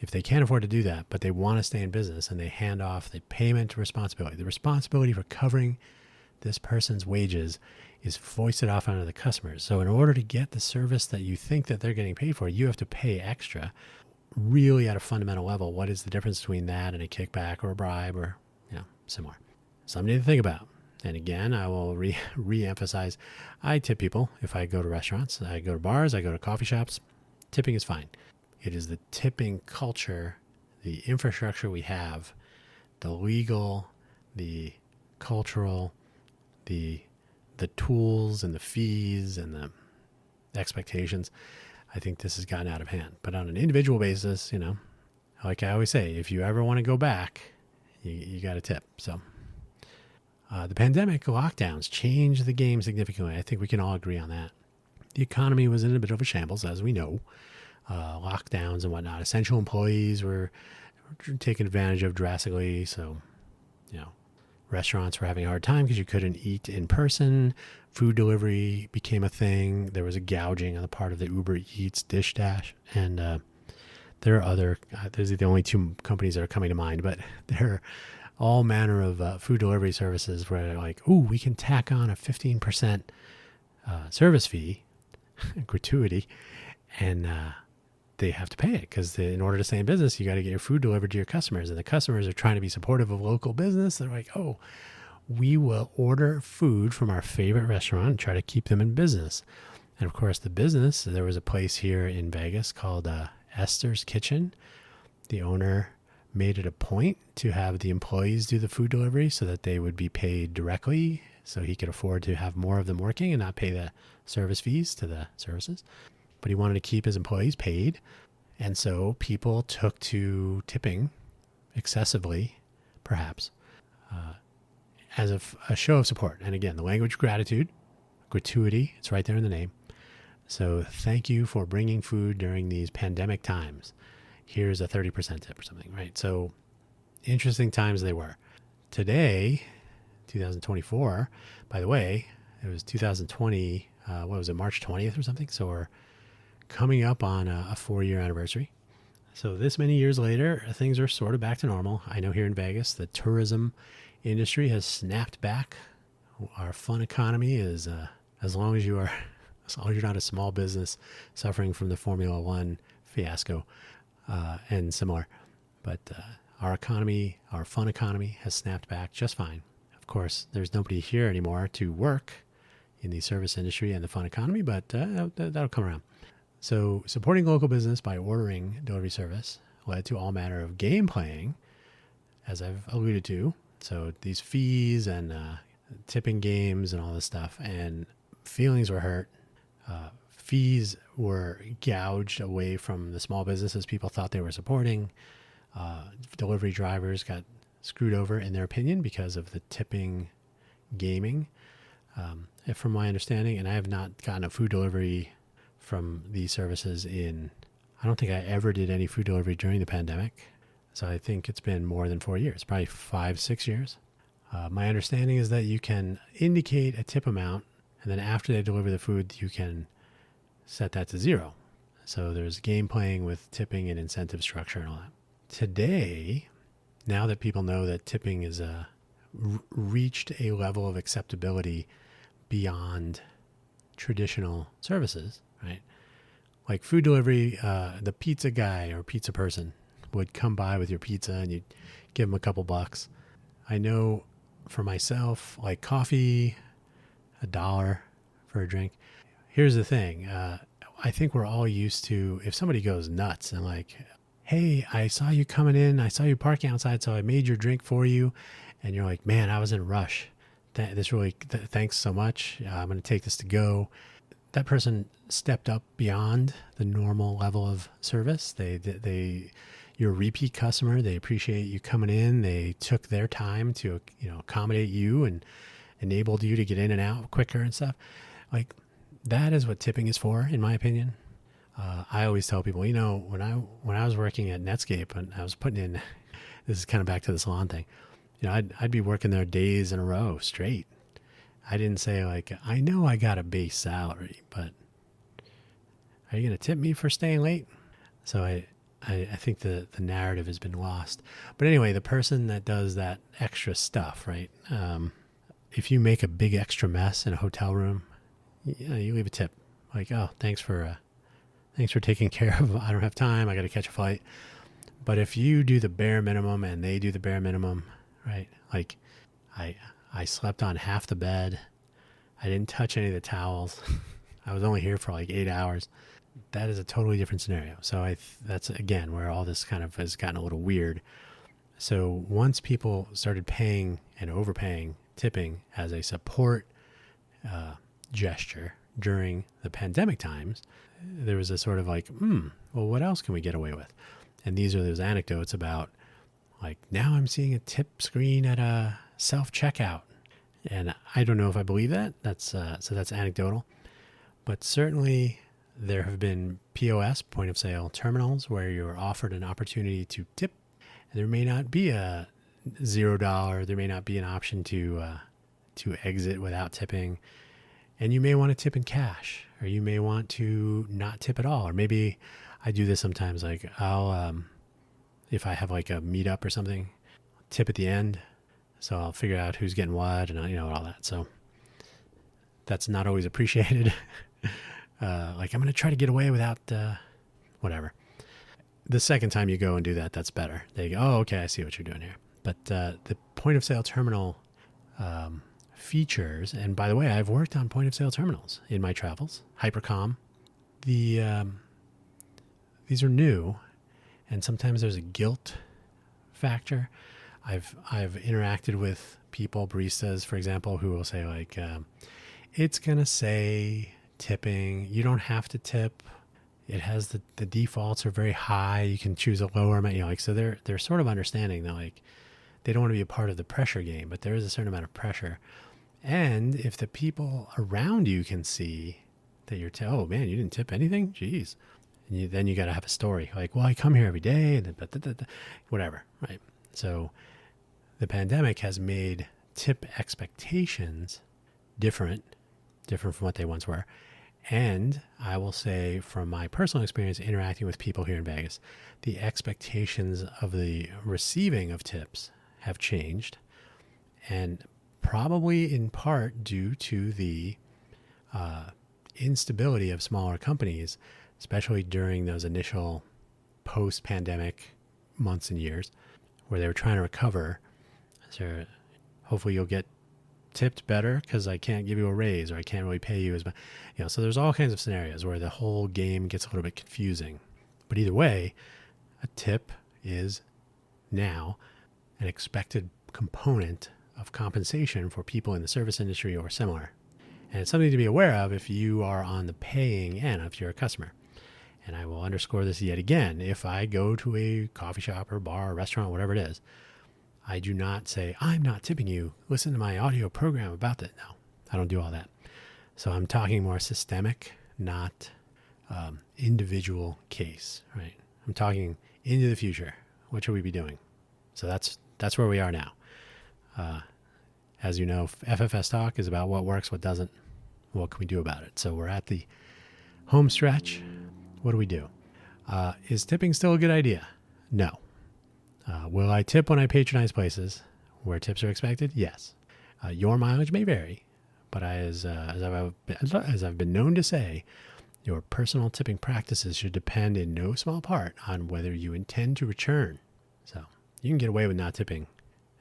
if they can't afford to do that, but they want to stay in business and they hand off the payment responsibility, the responsibility for covering this person's wages is foisted off onto the customers. So in order to get the service that you think that they're getting paid for, you have to pay extra. Really at a fundamental level, what is the difference between that and a kickback or a bribe or similar? Something to think about. And again, I will re-emphasize, I tip people if I go to restaurants, I go to bars, I go to coffee shops. Tipping is fine. It is the tipping culture, the infrastructure we have, the legal, the cultural, the tools and the fees and the expectations. I think this has gotten out of hand. But on an individual basis, like I always say, if you ever want to go back, you got to tip. So the pandemic lockdowns changed the game significantly. I think we can all agree on that. The economy was in a bit of a shambles, as we know. Lockdowns and whatnot. Essential employees were taken advantage of drastically. So, restaurants were having a hard time because you couldn't eat in person. Food delivery became a thing. There was a gouging on the part of the Uber Eats, Dish Dash, and there are other. Those are the only two companies that are coming to mind, but there are all manner of food delivery services where they're like, "Ooh, we can tack on a 15% service fee, gratuity," and they have to pay it because in order to stay in business, you got to get your food delivered to your customers. And the customers are trying to be supportive of local business. They're like, oh, we will order food from our favorite restaurant and try to keep them in business. And of course, the business, there was a place here in Vegas called Esther's Kitchen. The owner made it a point to have the employees do the food delivery so that they would be paid directly so he could afford to have more of them working and not pay the service fees to the services. But he wanted to keep his employees paid. And so people took to tipping excessively, perhaps, as a show of support. And again, the language of gratitude, gratuity, it's right there in the name. So thank you for bringing food during these pandemic times. Here's a 30% tip or something, right? So interesting times they were. Today, 2024, by the way, it was 2020, March 20th or something? So we're coming up on a 4-year anniversary. So this many years later, things are sort of back to normal. I know here in Vegas, the tourism industry has snapped back. Our fun economy is, as long as you're not a small business suffering from the Formula One fiasco and similar. But our fun economy has snapped back just fine. Of course, there's nobody here anymore to work in the service industry and the fun economy, but that'll come around. So supporting local business by ordering delivery service led to all manner of game playing, as I've alluded to. So these fees and tipping games and all this stuff, and feelings were hurt. Fees were gouged away from the small businesses people thought they were supporting. Delivery drivers got screwed over, in their opinion, because of the tipping gaming, from my understanding. And I have not gotten a food delivery from these services I don't think I ever did any food delivery during the pandemic. So I think it's been more than 4 years, probably 5, 6 years. My understanding is that you can indicate a tip amount, and then after they deliver the food, you can set that to 0. So there's game playing with tipping and incentive structure and all that. Today, now that people know that tipping is reached a level of acceptability beyond traditional services, right? Like food delivery, the pizza guy or pizza person would come by with your pizza and you'd give them a couple bucks. I know for myself, like coffee, $1 for a drink. Here's the thing. I think we're all used to, if somebody goes nuts and like, hey, I saw you coming in, I saw you parking outside, so I made your drink for you. And you're like, man, I was in a rush. Thanks so much. I'm going to take this to go. That person stepped up beyond the normal level of service. You're a repeat customer. They appreciate you coming in. They took their time to, accommodate you and enabled you to get in and out quicker and stuff. Like that is what tipping is for, in my opinion. I always tell people, when I was working at Netscape and I was putting in, this is kind of back to the salon thing. I'd be working there days in a row straight. I didn't say like, I know I got a base salary, but are you going to tip me for staying late? So I think the narrative has been lost. But anyway, the person that does that extra stuff, right? If you make a big extra mess in a hotel room, you leave a tip. Like, oh, thanks for taking care of, I don't have time, I got to catch a flight. But if you do the bare minimum and they do the bare minimum, right? Like I slept on half the bed. I didn't touch any of the towels. I was only here for like 8 hours. That is a totally different scenario. So that's again where all this kind of has gotten a little weird. So once people started paying and overpaying, tipping as a support gesture during the pandemic times, there was a sort of like, well, what else can we get away with? And these are those anecdotes about like, now I'm seeing a tip screen at a self-checkout. And I don't know if I believe that. So that's anecdotal. But certainly there have been POS, point of sale terminals, where you're offered an opportunity to tip. And there may not be a $0. There may not be an option to exit without tipping. And you may want to tip in cash, or you may want to not tip at all. Or maybe I do this sometimes, like I'll, if I have like a meetup or something, tip at the end. So I'll figure out who's getting what and, all that. So that's not always appreciated. Like I'm going to try to get away without, whatever. The second time you go and do that, that's better. They go, oh, okay, I see what you're doing here. But the point of sale terminal features, and by the way, I've worked on point of sale terminals in my travels, Hypercom. These are new, and sometimes there's a guilt factor. I've interacted with people, baristas, for example, who will say like, it's going to say tipping. You don't have to tip. It has the defaults are very high. You can choose a lower amount, so they're sort of understanding that like they don't want to be a part of the pressure game, but there is a certain amount of pressure. And if the people around you can see that you're, oh man, you didn't tip anything? Jeez. And then you got to have a story like, well, I come here every day and whatever. Right. So the pandemic has made tip expectations different from what they once were. And I will say from my personal experience interacting with people here in Vegas, the expectations of the receiving of tips have changed, and probably in part due to the instability of smaller companies, especially during those initial post-pandemic months and years where they were trying to recover. So hopefully you'll get tipped better because I can't give you a raise, or I can't really pay you as much. So there's all kinds of scenarios where the whole game gets a little bit confusing. But either way, a tip is now an expected component of compensation for people in the service industry or similar. And it's something to be aware of if you are on the paying end, if you're a customer. And I will underscore this yet again. If I go to a coffee shop or bar or restaurant, whatever it is, I do not say, I'm not tipping you. Listen to my audio program about that. No, I don't do all that. So I'm talking more systemic, not individual case, right? I'm talking into the future. What should we be doing? So that's where we are now. As you know, FFS Talk is about what works, what doesn't, what can we do about it. So we're at the home stretch. What do we do? Is tipping still a good idea? No. Will I tip when I patronize places where tips are expected? Yes. Your mileage may vary, but as I've been known to say, your personal tipping practices should depend in no small part on whether you intend to return. So you can get away with not tipping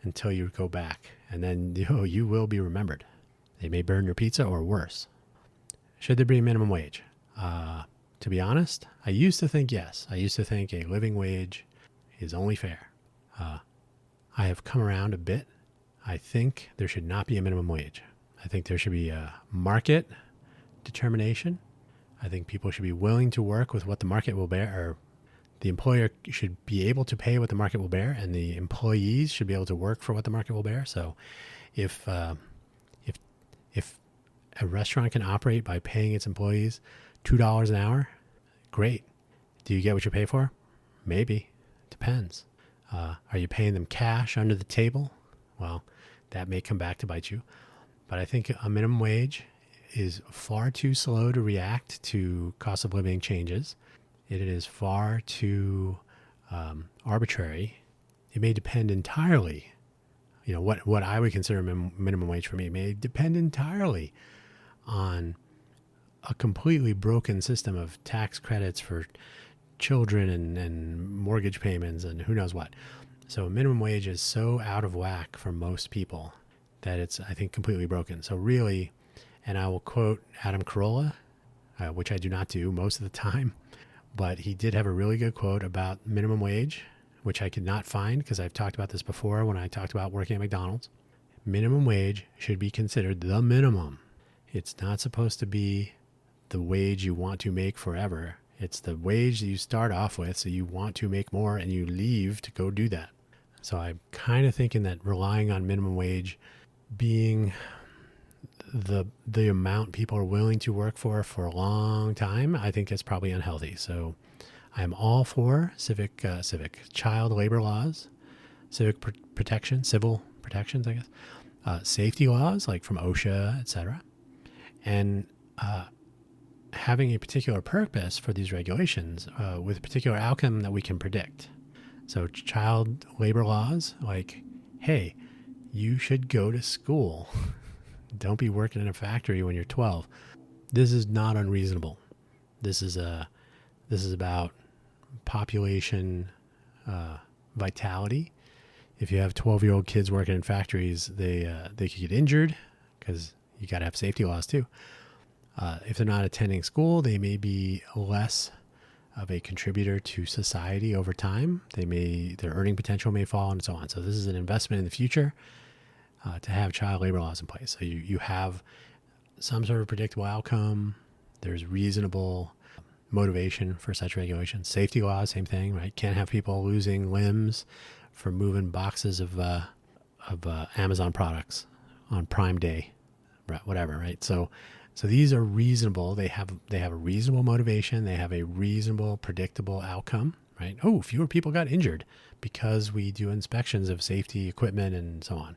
until you go back, and then you will be remembered. They may burn your pizza or worse. Should there be a minimum wage? To be honest, I used to think yes. I used to think a living wage is only fair. I have come around a bit. I think there should not be a minimum wage. I think there should be a market determination. I think people should be willing to work with what the market will bear, or the employer should be able to pay what the market will bear, and the employees should be able to work for what the market will bear. So if a restaurant can operate by paying its employees $2 an hour, great. Do you get what you pay for? Maybe. Depends. Are you paying them cash under the table? Well, that may come back to bite you. But I think a minimum wage is far too slow to react to cost of living changes. It is far too arbitrary. It may depend entirely, what I would consider minimum wage for me may depend entirely on a completely broken system of tax credits for children and mortgage payments and who knows what. So minimum wage is so out of whack for most people that it's, I think, completely broken. So really, and I will quote Adam Carolla, which I do not do most of the time, but he did have a really good quote about minimum wage, which I could not find because I've talked about this before when I talked about working at McDonald's. Minimum wage should be considered the minimum. It's not supposed to be the wage you want to make forever. It's the wage that you start off with, so you want to make more and you leave to go do that. So I'm kind of thinking that relying on minimum wage being the amount people are willing to work for a long time, I think it's probably unhealthy. So I'm all for civic child labor laws, civil protections, I guess, safety laws like from OSHA, etc., and having a particular purpose for these regulations with a particular outcome that we can predict. So child labor laws like, hey, you should go to school. Don't be working in a factory when you're 12. This is not unreasonable. This is about population vitality. If you have 12-year-old kids working in factories, they could get injured because you got to have safety laws too. If they're not attending school, they may be less of a contributor to society over time. Their earning potential may fall and so on. So this is an investment in the future to have child labor laws in place. So you have some sort of predictable outcome. There's reasonable motivation for such regulations. Safety laws, same thing, right? Can't have people losing limbs for moving boxes of Amazon products on Prime Day, whatever, right? So these are reasonable. They have a reasonable motivation. They have a reasonable, predictable outcome, right? Oh, fewer people got injured because we do inspections of safety equipment and so on.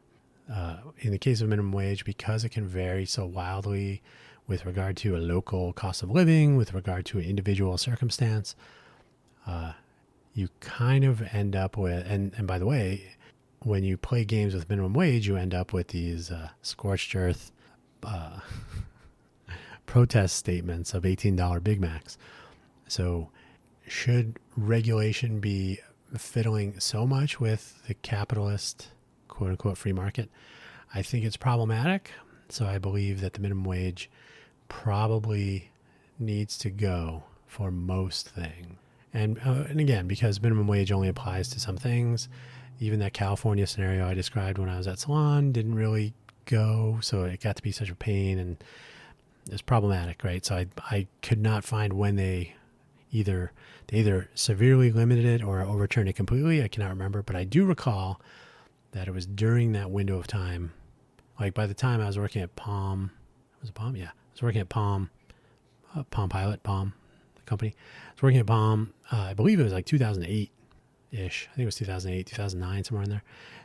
In the case of minimum wage, because it can vary so wildly with regard to a local cost of living, with regard to an individual circumstance, you kind of end up with, and by the way, when you play games with minimum wage, you end up with these scorched earth protest statements of $18 Big Macs. So should regulation be fiddling so much with the capitalist, quote unquote, free market? I think it's problematic. So I believe that the minimum wage probably needs to go for most things. And again, because minimum wage only applies to some things, even that California scenario I described when I was at Salon didn't really go. So it got to be such a pain and it's problematic, right? So I could not find when they either severely limited it or overturned it completely. I cannot remember, but I do recall that it was during that window of time. Like by the time I was working at Palm, was it Palm? Yeah. I was working at Palm, Palm Pilot, Palm, the company. I was working at Palm, I believe it was like 2008-ish. I think it was 2008, 2009, somewhere in there.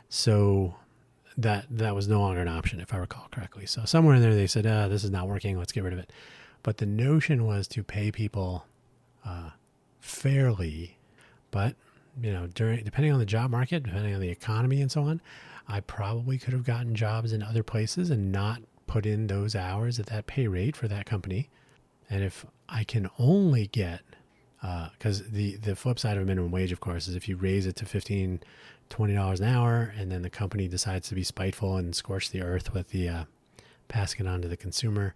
So that was no longer an option, if I recall correctly. So somewhere in there they said, this is not working, let's get rid of it. But the notion was to pay people fairly, but depending on the job market, depending on the economy and so on, I probably could have gotten jobs in other places and not put in those hours at that pay rate for that company. And if I can only get, because the flip side of minimum wage, of course, is if you raise it to $15, $20 an hour, and then the company decides to be spiteful and scorch the earth with the passing it on to the consumer,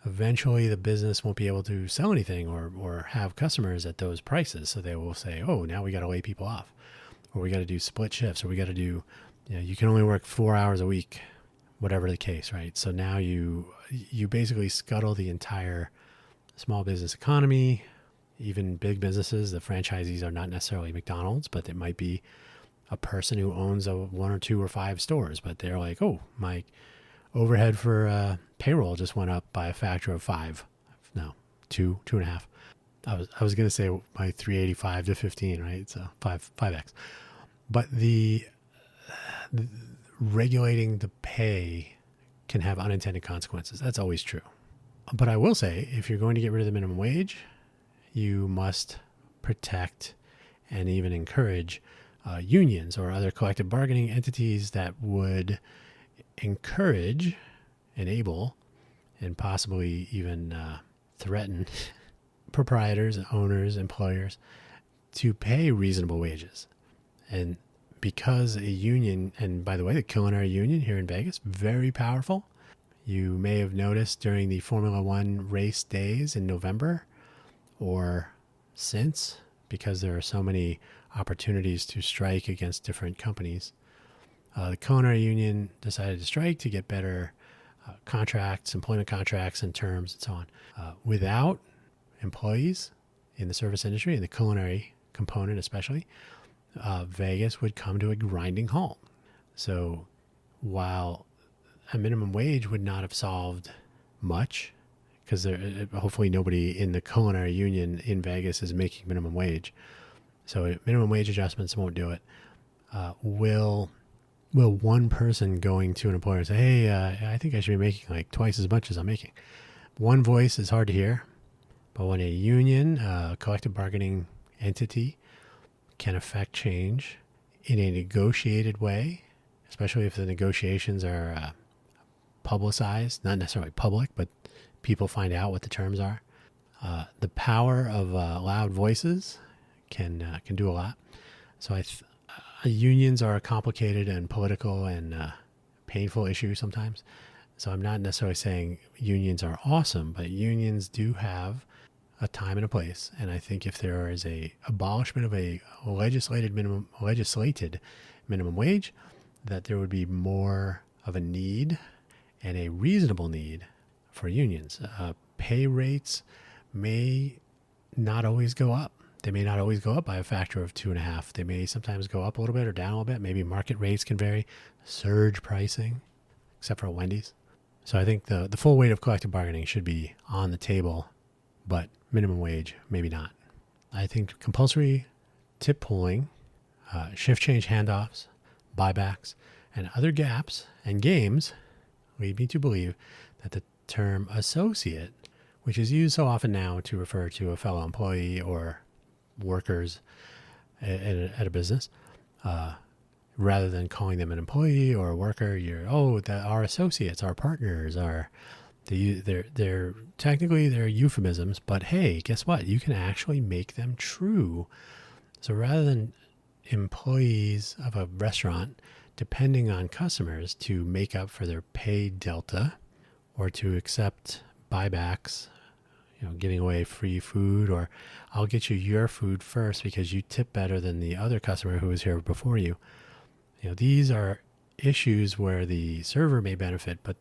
eventually the business won't be able to sell anything or have customers at those prices. So they will say, oh, now we got to lay people off, or we got to do split shifts, or we got to do, you can only work 4 hours a week, whatever the case, right? So now you basically scuttle the entire small business economy, even big businesses. The franchisees are not necessarily McDonald's, but it might be a person who owns 1 or 2 or 5 stores, but they're like, oh, my overhead for payroll just went up by a factor of 5. No, 2.5. I was going to say my 385 to 15, right? So 5x. But the regulating the pay can have unintended consequences. That's always true. But I will say, if you're going to get rid of the minimum wage, you must protect and even encourage unions or other collective bargaining entities that would encourage, enable, and possibly even threaten proprietors, owners, employers to pay reasonable wages. And because a union, and by the way, the Culinary Union here in Vegas, very powerful. You may have noticed during the Formula One race days in November, or since, because there are so many opportunities to strike against different companies, the Culinary Union decided to strike to get better contracts, employment contracts and terms and so on. Without employees in the service industry, and the culinary component especially, Vegas would come to a grinding halt. So while a minimum wage would not have solved much, because hopefully nobody in the Culinary Union in Vegas is making minimum wage, so minimum wage adjustments won't do it. Will one person going to an employer say, hey, I think I should be making like twice as much as I'm making? One voice is hard to hear, but when a union, collective bargaining entity, can affect change in a negotiated way, especially if the negotiations are publicized, not necessarily public, but people find out what the terms are. The power of loud voices can do a lot. So unions are a complicated and political and painful issue sometimes. So I'm not necessarily saying unions are awesome, but unions do have a time and a place. And I think if there is a abolishment of a legislated minimum wage, that there would be more of a need and a reasonable need for unions. Pay rates may not always go up. They may not always go up by a factor of 2.5. They may sometimes go up a little bit or down a little bit. Maybe market rates can vary. Surge pricing, except for Wendy's. So I think the full weight of collective bargaining should be on the table, but minimum wage, maybe not. I think compulsory tip pooling, shift change handoffs, buybacks, and other gaps and games lead me to believe that the term associate, which is used so often now to refer to a fellow employee or workers at a business, rather than calling them an employee or a worker, our associates, our partners, they're technically they're euphemisms, but hey, guess what? You can actually make them true. So rather than employees of a restaurant depending on customers to make up for their pay delta or to accept buybacks, giving away free food, or I'll get you your food first because you tip better than the other customer who was here before you. These are issues where the server may benefit, but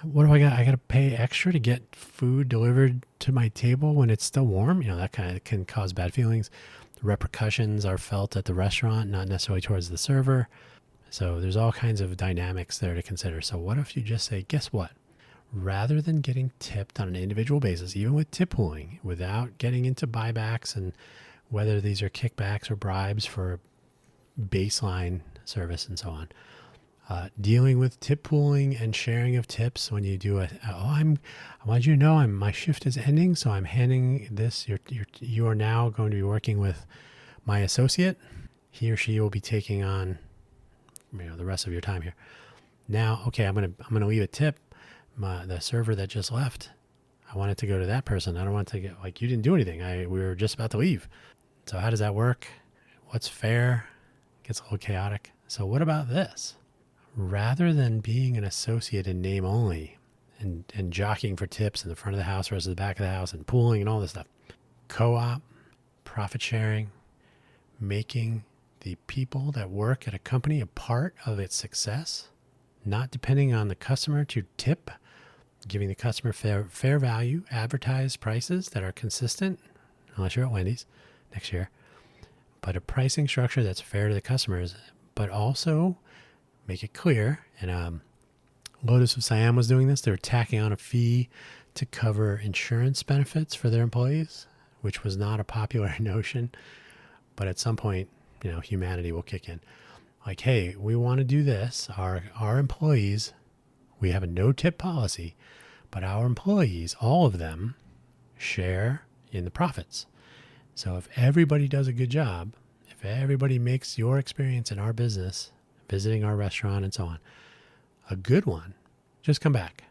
what do I got? I got to pay extra to get food delivered to my table when it's still warm. That kind of can cause bad feelings. The repercussions are felt at the restaurant, not necessarily towards the server. So there's all kinds of dynamics there to consider. So what if you just say, guess what? Rather than getting tipped on an individual basis, even with tip pooling, without getting into buybacks and whether these are kickbacks or bribes for baseline service and so on, dealing with tip pooling and sharing of tips when you do I want you to know my shift is ending, so I'm handing this. You are now going to be working with my associate. He or she will be taking on, the rest of your time here. Now, okay, I'm gonna leave a tip. The server that just left, I want it to go to that person. I don't want it to get you didn't do anything. We were just about to leave. So how does that work? What's fair? Gets a little chaotic. So what about this? Rather than being an associate in name only and jockeying for tips in the front of the house versus the back of the house and pooling and all this stuff, co-op, profit sharing, making the people that work at a company a part of its success, not depending on the customer to tip, giving the customer fair value, advertised prices that are consistent, unless you're at Wendy's next year, but a pricing structure that's fair to the customers, but also make it clear. And Lotus of Siam was doing this. They were tacking on a fee to cover insurance benefits for their employees, which was not a popular notion. But at some point, humanity will kick in. Hey, we want to do this. Our employees, we have a no tip policy, but our employees, all of them, share in the profits. So if everybody does a good job, if everybody makes your experience in our business, visiting our restaurant and so on, a good one, just come back.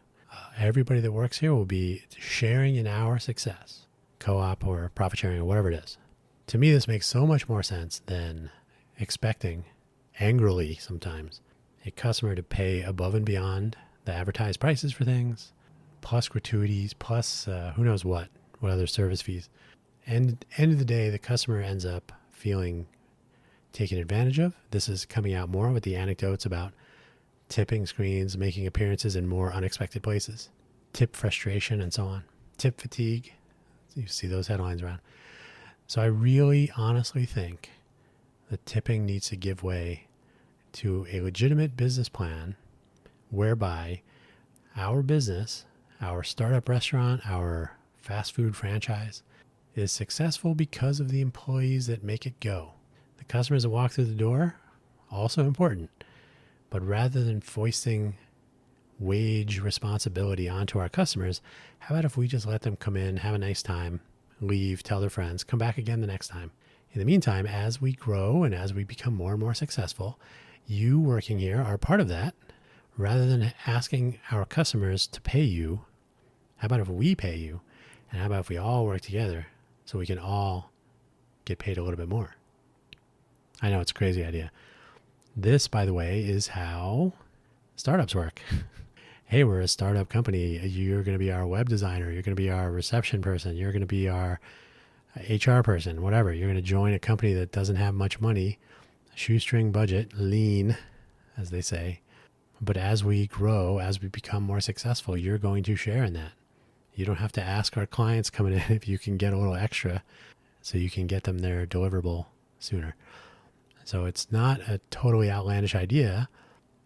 Everybody that works here will be sharing in our success, co-op or profit sharing or whatever it is. To me, this makes so much more sense than expecting, angrily sometimes, a customer to pay above and beyond the advertised prices for things, plus gratuities, plus who knows what other service fees. And end of the day, the customer ends up feeling taken advantage of. This is coming out more with the anecdotes about tipping screens, making appearances in more unexpected places, tip frustration and so on, tip fatigue. You see those headlines around. So I really honestly think that tipping needs to give way to a legitimate business plan whereby our business, our startup restaurant, our fast food franchise is successful because of the employees that make it go. The customers that walk through the door, also important. But rather than foisting wage responsibility onto our customers, how about if we just let them come in, have a nice time, leave, tell their friends, come back again the next time. In the meantime, as we grow and as we become more and more successful, you working here are part of that. Rather than asking our customers to pay you, how about if we pay you? And how about if we all work together so we can all get paid a little bit more? I know it's a crazy idea. This, by the way, is how startups work. Hey, we're a startup company. You're going to be our web designer. You're going to be our reception person. You're going to be our HR person, whatever. You're going to join a company that doesn't have much money, shoestring budget, lean, as they say. But as we grow, as we become more successful, you're going to share in that. You don't have to ask our clients coming in if you can get a little extra so you can get them their deliverable sooner. So it's not a totally outlandish idea,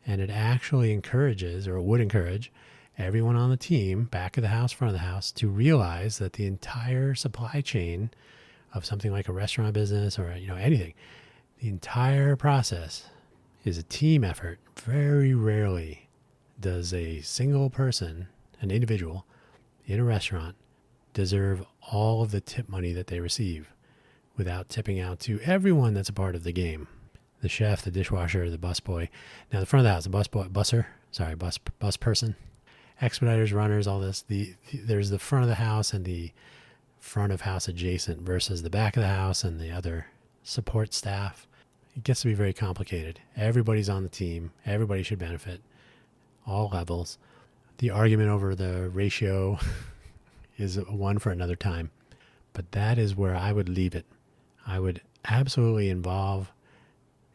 and it actually encourages, or would encourage, everyone on the team, back of the house, front of the house, to realize that the entire supply chain of something like a restaurant business or anything, the entire process is a team effort. Very rarely does a single person, an individual in a restaurant, deserve all of the tip money that they receive without tipping out to everyone that's a part of the game. The chef, the dishwasher, the busboy. Now the front of the house, the bus person, expediters, runners, all this. There's the front of the house and the front of house adjacent versus the back of the house and the other support staff. It gets to be very complicated. Everybody's on the team. Everybody should benefit. All levels. The argument over the ratio is one for another time. But that is where I would leave it. I would absolutely involve,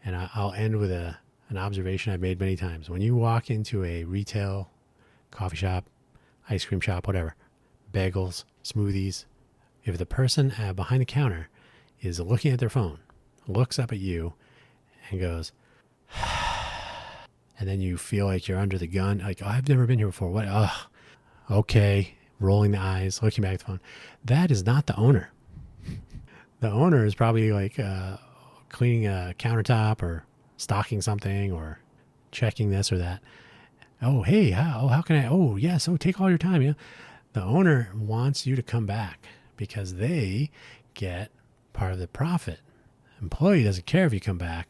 and I'll end with an observation I've made many times. When you walk into a retail coffee shop, ice cream shop, whatever, bagels, smoothies, if the person behind the counter is looking at their phone, looks up at you and goes, and then you feel like you're under the gun. Like, oh, I've never been here before. What? Oh, okay. Rolling the eyes, looking back at the phone. That is not the owner. The owner is probably like cleaning a countertop or stocking something or checking this or that. Oh, hey, how can I? Oh, yes. Oh, take all your time. Yeah. The owner wants you to come back because they get part of the profit. Employee doesn't care if you come back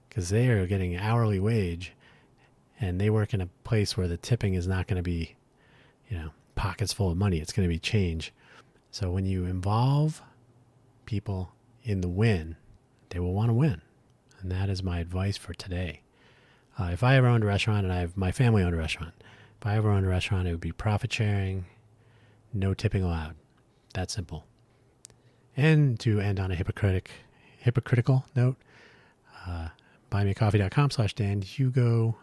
because they are getting an hourly wage and they work in a place where the tipping is not going to be, pockets full of money. It's going to be change. So when you involve people in the win, they will want to win. And that is my advice for today. If I ever owned a restaurant, and my family owned a restaurant, if I ever owned a restaurant, it would be profit sharing, no tipping allowed. That simple. And to end on a hypocritical note, buymeacoffee.com/Dan Hugo.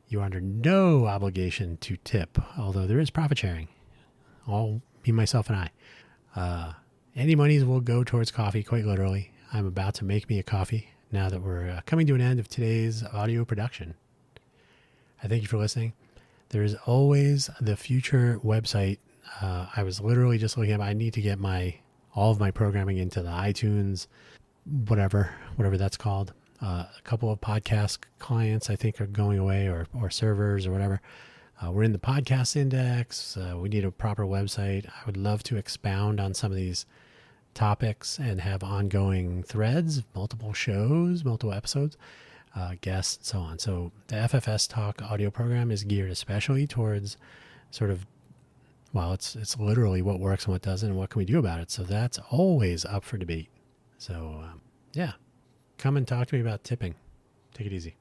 You are under no obligation to tip, although there is profit sharing. All me, myself, and I. Any monies will go towards coffee, quite literally. I'm about to make me a coffee now that we're coming to an end of today's audio production. I thank you for listening. There is always the future website. I was literally just looking at. I need to get all of my programming into the iTunes, whatever that's called. A couple of podcast clients I think are going away, or servers or whatever. We're in the podcast index. We need a proper website. I would love to expound on some of these topics and have ongoing threads, multiple shows, multiple episodes, guests, and so on. So the FFS Talk audio program is geared especially towards sort of, it's literally what works and what doesn't and what can we do about it. So that's always up for debate. So, come and talk to me about tipping. Take it easy.